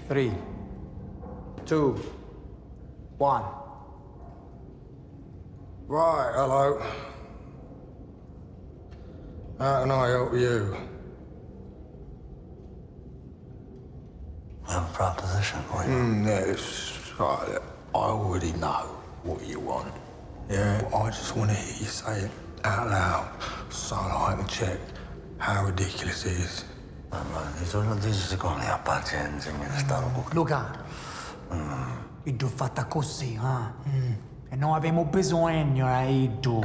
3, 2, 1. Right, hello. How can I help you? I have a proposition for you. Yes, right. I already know what you want. Yeah, I just want to hear you say it out loud so I can check how ridiculous it is. Luca, iddu fatta così, e non abbiamo bisogno di iddu.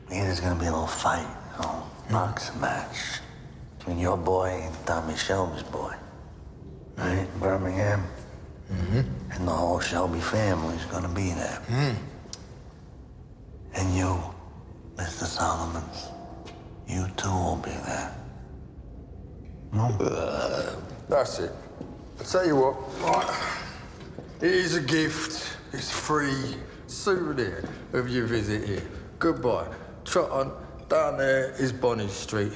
There's gonna be a little fight, boxing match between your boy and Tommy Shelby's boy. Right? Birmingham. And the whole Shelby family's gonna be there. And you, Mr. Solomons, you too will be there. That's it. I'll tell you what, right, it is a gift. It's free. Souvenir of your visit here. Goodbye. Trot on. Down there is Bonnie Street.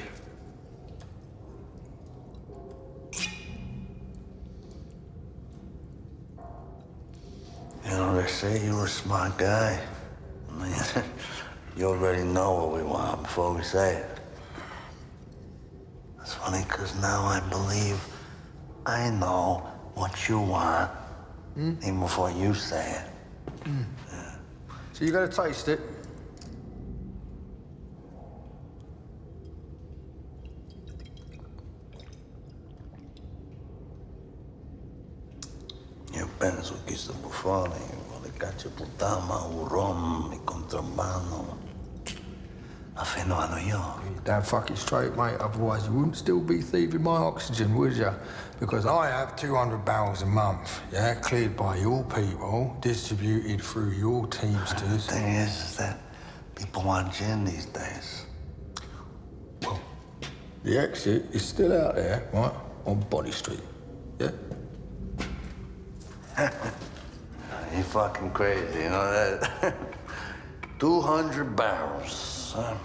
You know, they say you're a smart guy. I mean, you already know what we want before we say it. It's funny, because now I believe I know what you want, even before you say it. Yeah. So you gotta taste it. Io penso che sto buffone vuole caccia puttana, un rom, e contrabbando. A fino a New York. You're damn fucking straight, mate. Otherwise, you wouldn't still be thieving my oxygen, would you? Because I have 200 barrels a month, yeah, cleared by your people, distributed through your teamsters. The thing is that people want gin these days. Well, the exit is still out there, right, on Bonnie Street, yeah? You're fucking crazy, you know that? 200 barrels, huh?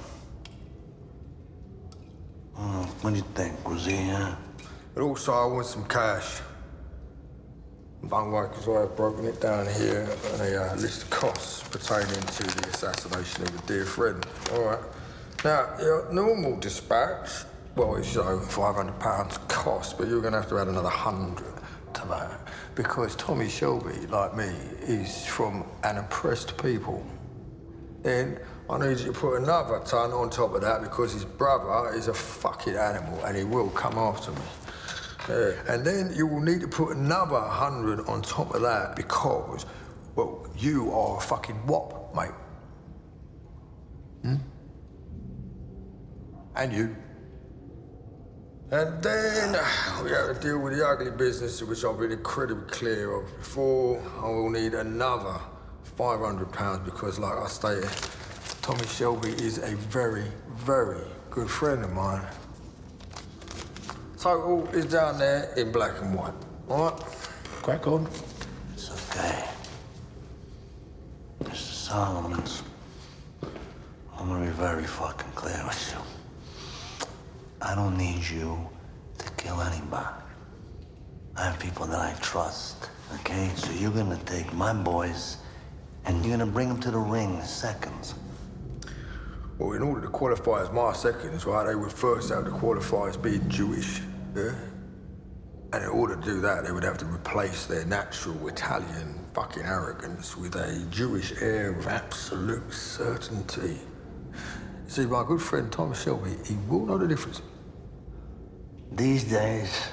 What do you think, Rosie, huh? But also, I want some cash. Don't worry, because I've broken it down here on a list of costs pertaining to the assassination of a dear friend. All right. Now, your normal dispatch, well, it's £500 cost, but you're going to have to add another 100 to that, because Tommy Shelby, like me, is from an oppressed people. Then I need you to put another ton on top of that because his brother is a fucking animal and he will come after me. And then you will need to put another 100 on top of that because, well, you are a fucking wop, mate. And you. And then we have to deal with the ugly business, which I've been incredibly clear of before. I will need another £500 because, like I stated, Tommy Shelby is a very, very good friend of mine. Total is down there in black and white. All right? Crack on. It's okay. Mr. Solomons, I'm gonna be very fucking clear with you. I don't need you to kill anybody. I have people that I trust, okay? So you're gonna take my boys and you're gonna bring them to the ring in seconds. Well, in order to qualify as my seconds, right, they would first have to qualify as being Jewish, yeah? And in order to do that, they would have to replace their natural Italian fucking arrogance with a Jewish air of absolute certainty. See, my good friend Thomas Shelby, he will know the difference. These days,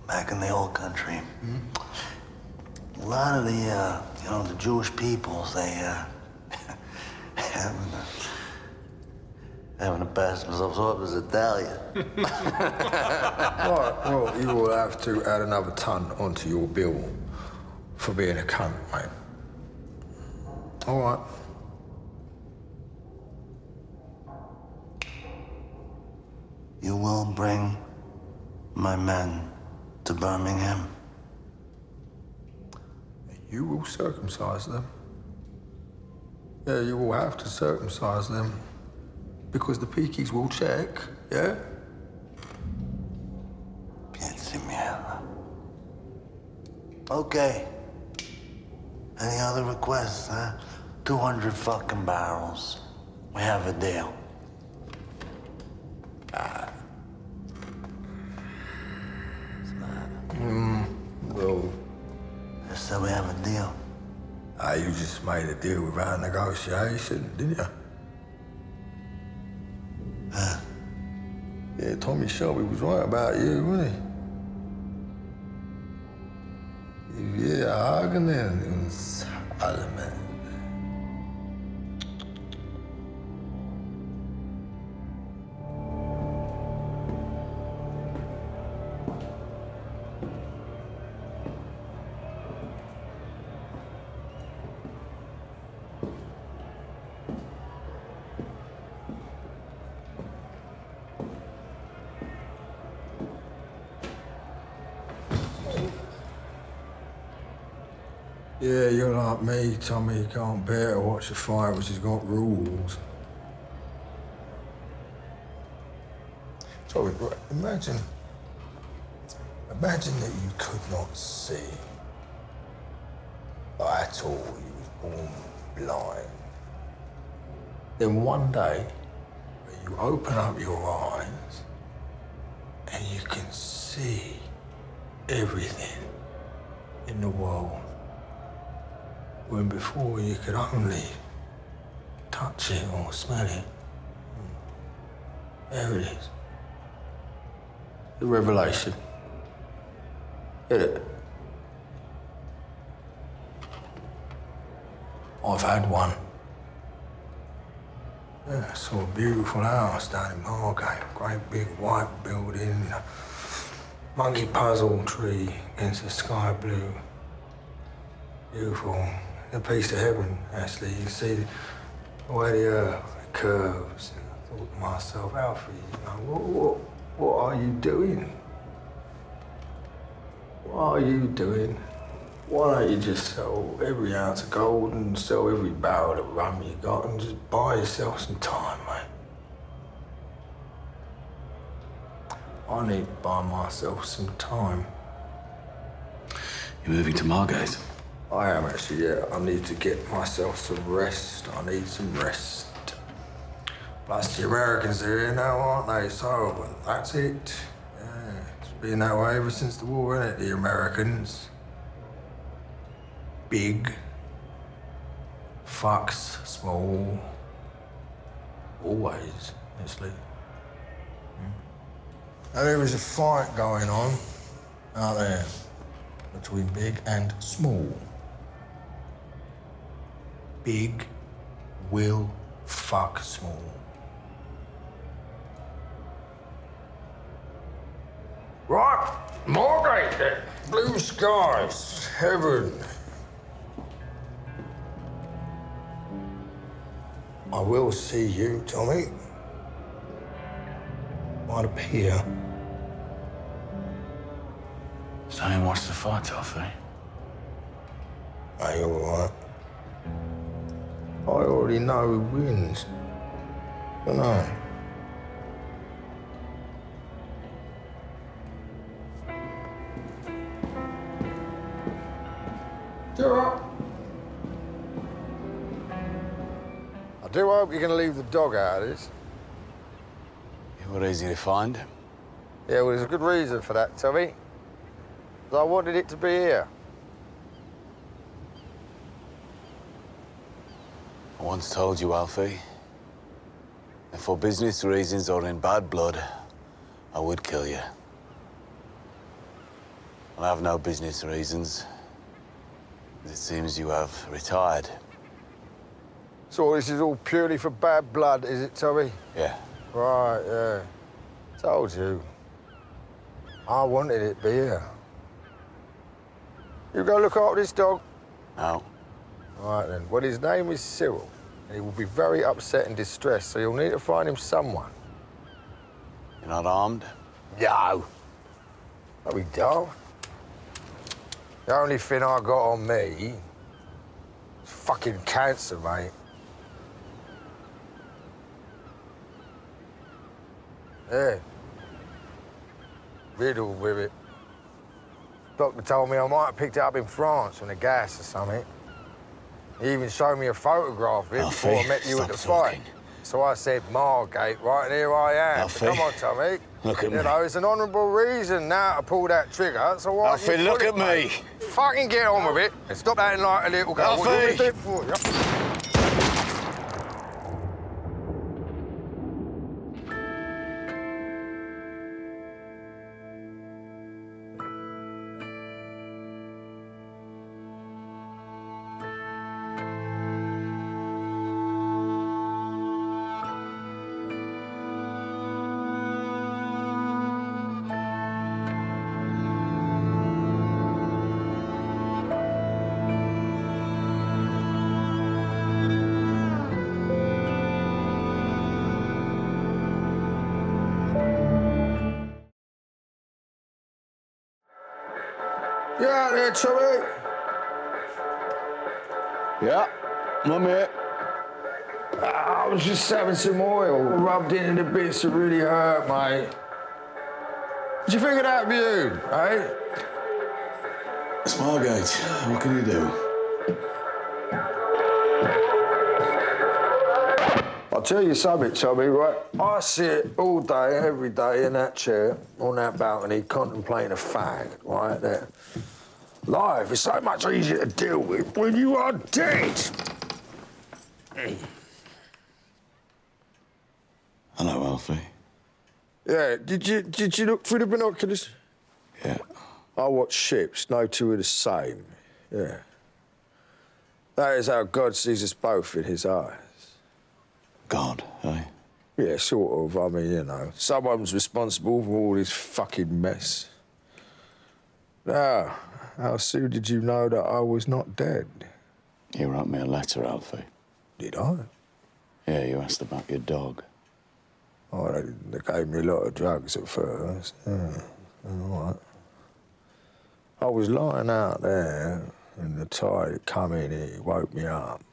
back in the old country, a lot of the, the Jewish peoples, they, having to pass themselves off as Italian. All right, well, you will have to add another ton onto your bill for being a cunt, mate. All right. You will bring my men to Birmingham. You will circumcise them. Yeah, you will have to circumcise them. Because the Peakies will check, yeah? Piensi mierda. Okay. Any other requests, huh? 200 fucking barrels. We have a deal. Well... I said we have a deal. You just made a deal without negotiation, didn't you? Yeah, Tommy Shelby was right about you, wasn't he? Yeah, Hagen and Solomon. Yeah, you're like me, Tommy. You can't bear to watch a fight which has got rules. Sorry, but imagine that you could not see at all. You was born blind. Then one day, you open up your eyes and you can see everything in the world. When before you could only touch it or smell it. There it is. The revelation. Get it? I've had one. Yeah, I saw a beautiful house down in Margate. Great big white building, monkey puzzle tree against the sky blue. Beautiful. A piece of heaven, actually. You see the way the earth curves. And I thought to myself, Alfie, what are you doing? What are you doing? Why don't you just sell every ounce of gold and sell every barrel of rum you got and just buy yourself some time, mate? I need to buy myself some time. You moving to Margate? I am actually, yeah. I need to get myself some rest. I need some rest. Plus, the Americans are here now, aren't they? So, that's it. Yeah, it's been that way ever since the war, isn't it? The Americans. Big. Fucks small. Always, honestly. Now, there is a fight going on out there between big and small. Big will fuck small. Right, Margate then. Blue skies, heaven. I will see you, Tommy. By the pier. Stay and watch the fight, Alfie. Are you all right? I already know who wins. Don't I? I do hope you're going to leave the dog out of this. You were easy to find. Yeah, well, there's a good reason for that, Tommy. 'Cause I wanted it to be here. I once told you, Alfie, that for business reasons or in bad blood, I would kill you. I have no business reasons. It seems you have retired. So this is all purely for bad blood, is it, Tommy? Yeah. Right, yeah. Told you. I wanted it to be here. You go look after this dog? No. Right then. Well, his name is Cyril. And he will be very upset and distressed, so you'll need to find him someone. You're not armed? No. Are we dull? The only thing I got on me is fucking cancer, mate. Yeah. Riddled with it. Doctor told me I might have picked it up in France from the gas or something. He even showed me a photograph of it before I met you at the fight. So I said, Margate, right, and here I am. Alfie, So come on, Tommy. look at me. You know, it's an honourable reason now to pull that trigger, so why Alfie, don't you look pull at it, me. mate? Fucking get on with it and stop acting like a little girl. What do you want me to do it for you? You out there, Tommy? Yeah, I'm here. I was just having some oil rubbed into the bits that really hurt, mate. What'd you think of that view, eh? It's Margate. What can you do? I'll tell you something, Tommy, right? I sit all day, every day in that chair, on that balcony, contemplating a fag, right there. Life is so much easier to deal with when you are dead. Hello, Alfie. Yeah, did you look through the binoculars? Yeah. I watch ships, no two are the same, yeah. That is how God sees us both in his eyes. God, eh? Yeah, sort of. I mean, you know, someone's responsible for all this fucking mess. Now, how soon did you know that I was not dead? You wrote me a letter, Alfie. Did I? Yeah, you asked about your dog. Oh, they gave me a lot of drugs at first. Yeah, all right. I was lying out there, and the tide had come in and it woke me up.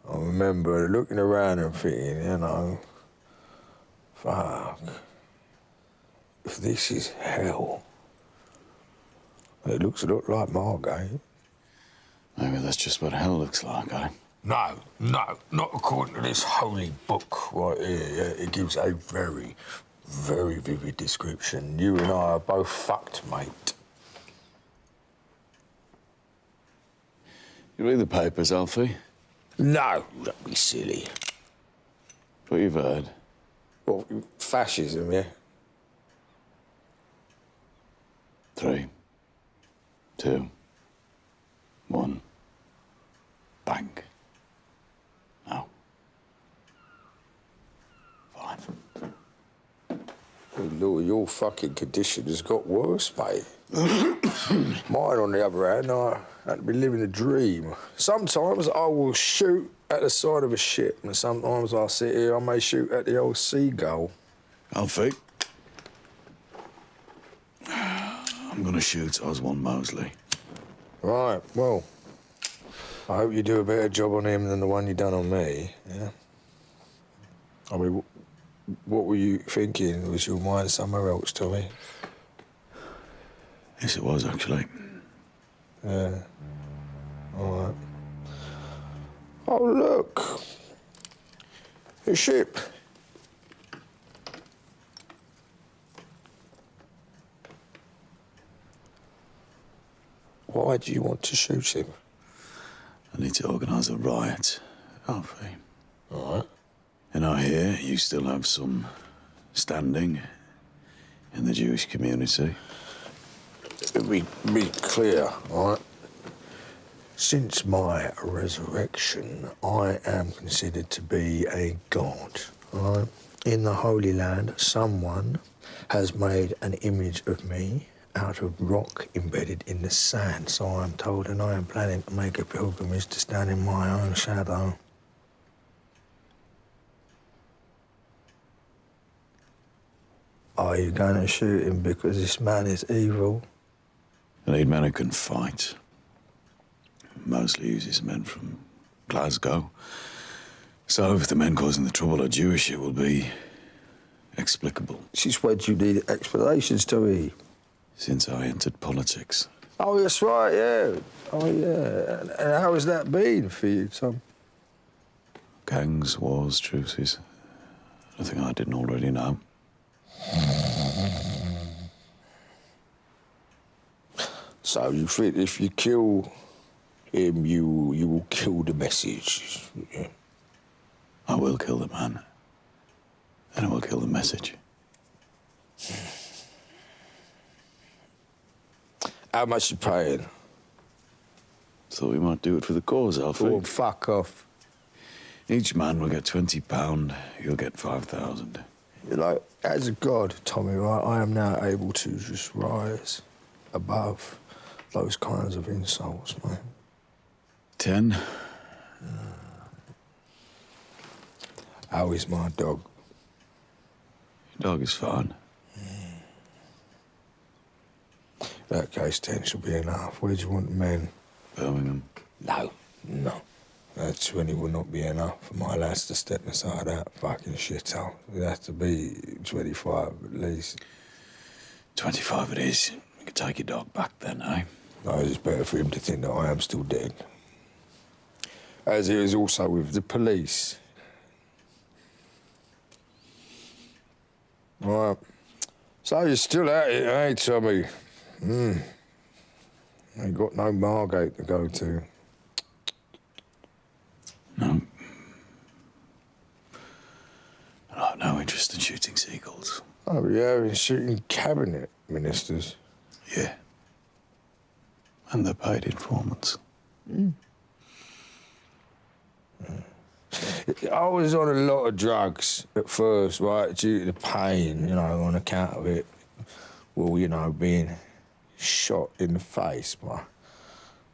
I remember looking around and thinking, you know, fuck, if this is hell, It looks a lot like Margate. Maybe that's just what hell looks like, eh? No, not according to this holy book right here. Yeah, it gives a very, very vivid description. You and I are both fucked, mate. You read the papers, Alfie? No, don't be silly. What you've heard? Well, fascism, yeah? 3, 2, 1. Bang. No. Fine. Well, Lord, your fucking condition has got worse, mate. Mine, on the other hand, I had to be living a dream. Sometimes I will shoot at the side of a ship, and sometimes I sit here, I may shoot at the old seagull. Alfie. I'm gonna shoot Oswald Mosley. Right, well, I hope you do a better job on him than the one you done on me, yeah? I mean, what were you thinking? Was your mind somewhere else, Tommy? Yes, it was, actually. Yeah. All right. Oh, look. A ship. Why do you want to shoot him? I need to organise a riot, Alfie. All right. And I hear you still have some standing in the Jewish community. Be clear, all right? Since my resurrection, I am considered to be a god, all right? In the Holy Land, someone has made an image of me out of rock embedded in the sand, so I'm told, and I am planning to make a pilgrimage to stand in my own shadow. Are you going to shoot him because this man is evil? I need men who can fight. Mostly uses men from Glasgow. So if the men causing the trouble are Jewish, it will be explicable. Since when do you need explanations to me? Since I entered politics. Oh, that's right, yeah. Oh, yeah. And how has that been for you, Tom? Gangs, wars, truces. Nothing I didn't already know. So you think if you kill him, you will kill the message? Yeah. I will kill the man. And I will kill the message. How much you paying? Thought we might do it for the cause, Alfie. Oh, fuck off. Each man will get £20. You'll get 5,000. You know, as a god, Tommy, right, I am now able to just rise above those kinds of insults, mate. 10. How is my dog? Your dog is fine. In that case, 10 should be enough. Where do you want the men? Birmingham. No. That 20 will not be enough for my lads to step aside that fucking shithole. It has to be 25 at least. 25 it is. You can take your dog back then, eh? No, it's better for him to think that I am still dead. As it is also with the police. Right. So you're still at it, eh, Tommy? Ain't got no Margate to go to. No. I have no interest in shooting seagulls. Oh, yeah, been shooting cabinet ministers. Yeah. And they're paid informants. I was on a lot of drugs at first, right, due to the pain, you know, on account of it. Well, you know, being shot in the face by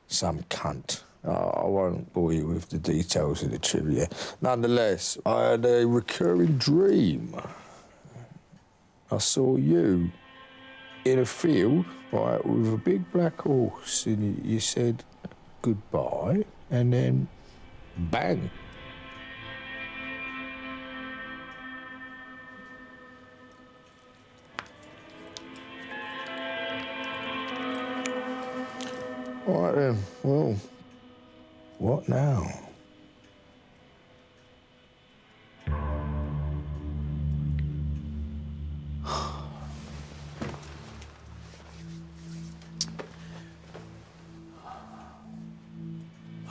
some cunt. I won't bore you with the details of the trivia. Nonetheless, I had a recurring dream. I saw you in a field, right, with a big black horse, and you said goodbye, and then bang. All right then, well, what now?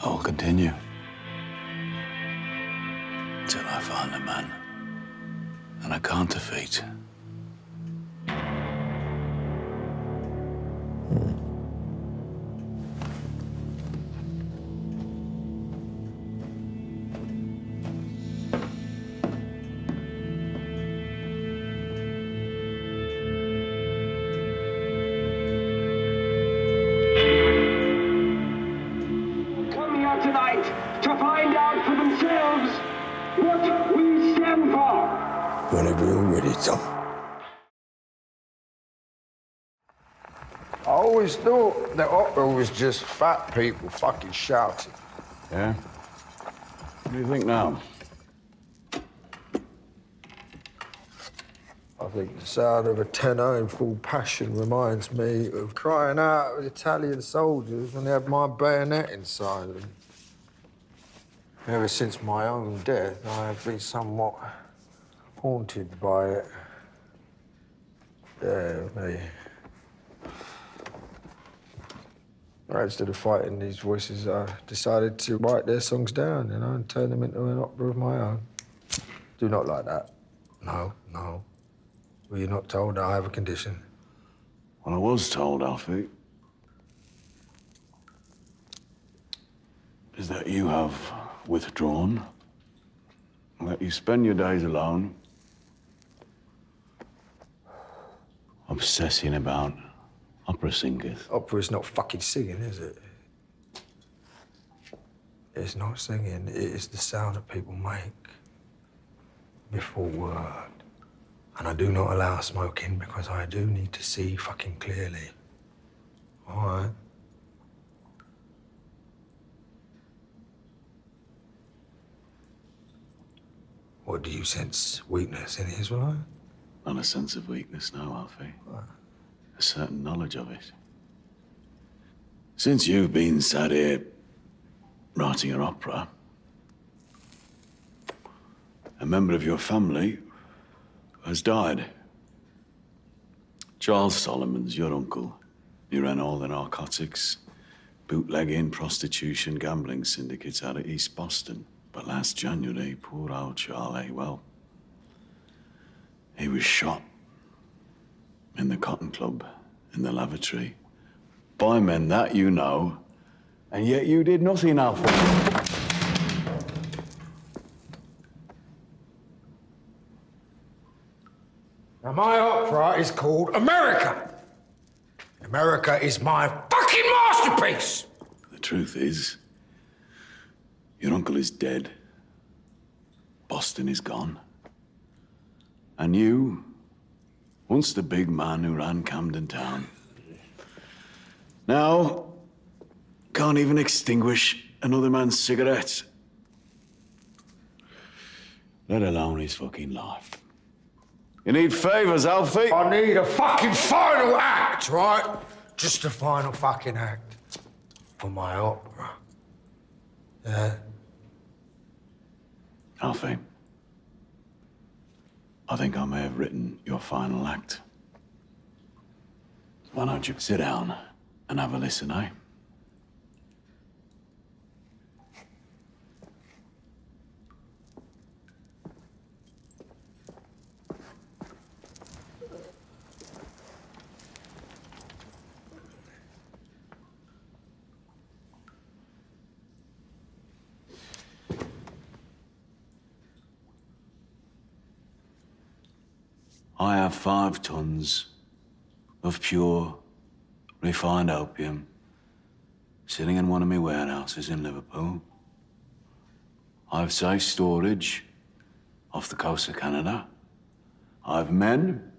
I will continue till I find a man and a counterfeit. Come here tonight to find out for themselves what we stand for. Whenever you're ready, Tom. I always thought that opera was just fat people fucking shouting. Yeah? What do you think now? I think the sound of a tenor in full passion reminds me of crying out with Italian soldiers when they had my bayonet inside them. Ever since my own death, I have been somewhat haunted by it. Yeah, me. Instead of fighting these voices, I decided to write their songs down, you know, and turn them into an opera of my own. Do not like that. No, no. Were you not told that I have a condition? Well, I was told, Alfie, is that you have withdrawn and that you spend your days alone obsessing about opera singers. Opera's not fucking singing, is it? It's not singing, it is the sound that people make before word. And I do not allow smoking because I do need to see fucking clearly. All right? What, do you sense weakness in it as well? Not a sense of weakness, no, Alfie. A certain knowledge of it. Since you've been sat here writing your opera, a member of your family has died. Charles Solomons, your uncle. He ran all the narcotics, bootlegging, prostitution, gambling syndicates out of East Boston. But last January, poor old Charlie, well, he was shot in the Cotton Club, in the lavatory, by men that you know, and yet you did nothing, Alfie. Now, my opera is called America. America is my fucking masterpiece! The truth is, your uncle is dead. Boston is gone. And you, once the big man who ran Camden Town, now can't even extinguish another man's cigarette, let alone his fucking life. You need favors, Alfie. I need a fucking final act, right? Just a final fucking act for my opera. Yeah? Alfie, I think I may have written your final act. Why don't you sit down and have a listen, eh? I have 5 tons of pure, refined opium sitting in one of my warehouses in Liverpool. I have safe storage off the coast of Canada. I have men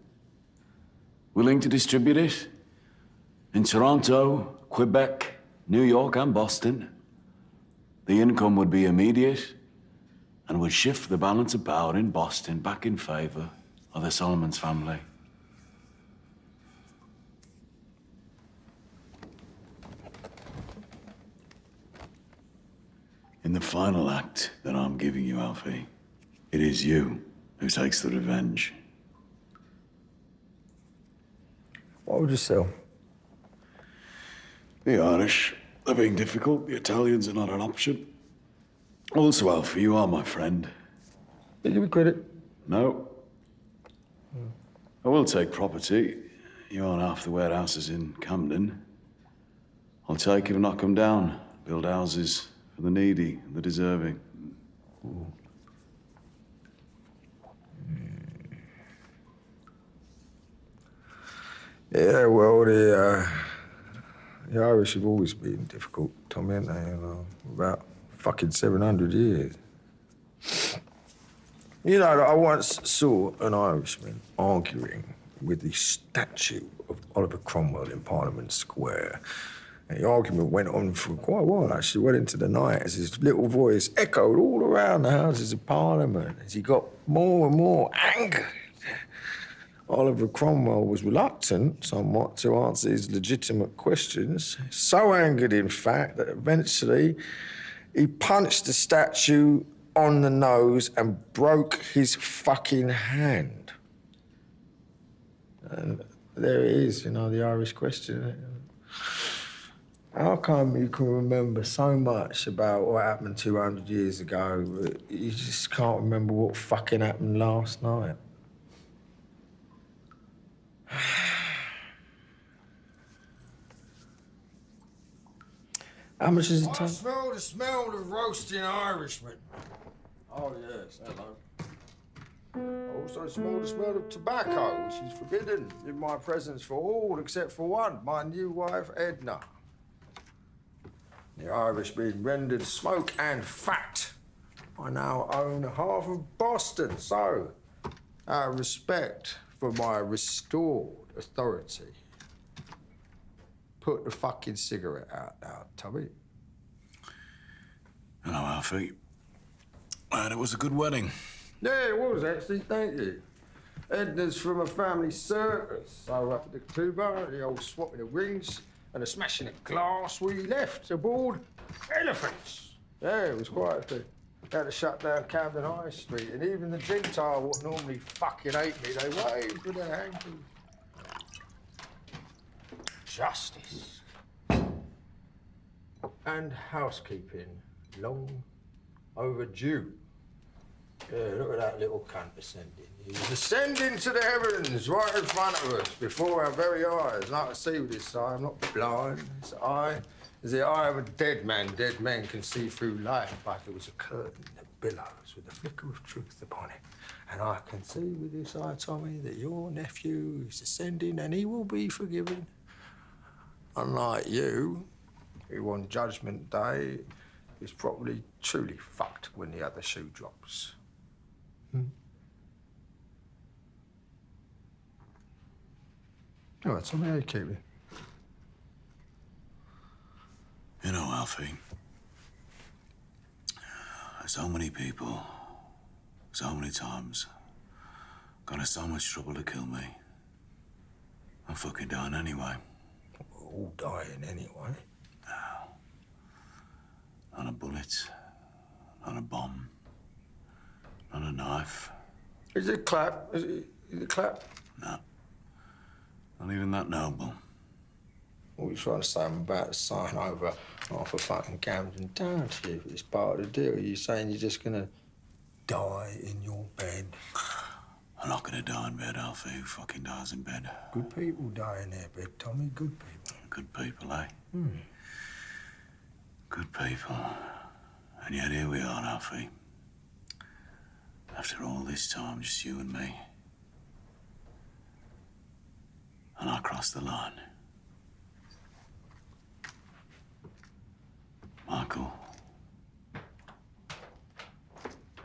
willing to distribute it in Toronto, Quebec, New York, and Boston. The income would be immediate and would shift the balance of power in Boston back in favor of the Solomons family. In the final act that I'm giving you, Alfie, it is you who takes the revenge. What would you sell? The Irish are being difficult. The Italians are not an option. Also, Alfie, you are my friend. You give me credit. No. I will take property. You own half the warehouses in Camden. I'll take them, knock them down, build houses for the needy and the deserving. Yeah, well, the Irish have always been difficult, Tommy, haven't they? You know, about fucking 700 years. You know, I once saw an Irishman arguing with the statue of Oliver Cromwell in Parliament Square. And the argument went on for quite a while, actually, well into the night, as his little voice echoed all around the Houses of Parliament as he got more and more angered. Oliver Cromwell was reluctant, somewhat, to answer his legitimate questions. So angered, in fact, that eventually he punched the statue on the nose and broke his fucking hand. And there it is, you know, the Irish question. How come you can remember so much about what happened 200 years ago, but you just can't remember what fucking happened last night? How much is it? I smell the smell of roasting Irishman. Oh, yes, hello. I also smell the smell of tobacco, which is forbidden in my presence for all except for one, my new wife, Edna. The Irish being rendered smoke and fat. I now own half of Boston, so out of respect for my restored authority, put the fucking cigarette out now, Tommy. Hello, Alfie. And it was a good wedding. Yeah, it was actually, thank you. Edna's from a family circus, so after the tuba, the old swapping of rings and the smashing of glass, we left aboard elephants. Yeah, it was quite a thing. Had to shut down Camden High Street, and even the Gentile what normally fucking hate me, they waved with their hankies. Justice. And housekeeping, long overdue. Yeah, look at that little cunt ascending. He's ascending to the heavens right in front of us, before our very eyes. And I can see with this eye, I'm not blind. This eye is the eye of a dead man. Dead men can see through light, like it was a curtain that billows with a flicker of truth upon it. And I can see with this eye, Tommy, that your nephew is ascending and he will be forgiven. Unlike you, who on Judgment Day is probably truly fucked when the other shoe drops. All right, Tommy, how you keeping? You know, Alfie, so many people, so many times, gone to so much trouble to kill me. I'm fucking dying anyway. We're all dying anyway. Not a bullet, not a bomb, not a knife. Is it clap? Is it clap? No. Not even that noble. What are you trying to say? I'm about to sign over half a fucking Camden Town to you. It's part of the deal. Are you saying you're just gonna die in your bed? I'm not gonna die in bed, Alfie. Who fucking dies in bed? Good people die in their bed, Tommy. Good people. Good people, eh? Good people. And yet here we are, Alfie. After all this time, just you and me. And I crossed the line. Michael.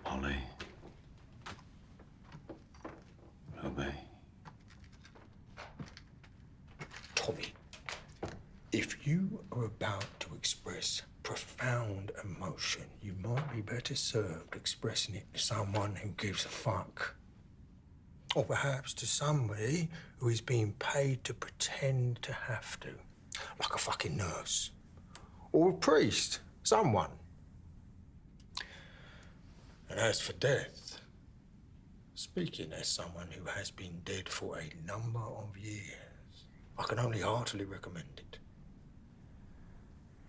Holly. Ruby. Tommy, if you are about to express profound emotion, you might be better served expressing it to someone who gives a fuck. Or perhaps to somebody who is being paid to pretend to have to. Like a fucking nurse. Or a priest. Someone. And as for death, speaking as someone who has been dead for a number of years, I can only heartily recommend it.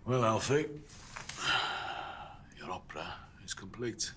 Well, Alfie, your opera is complete.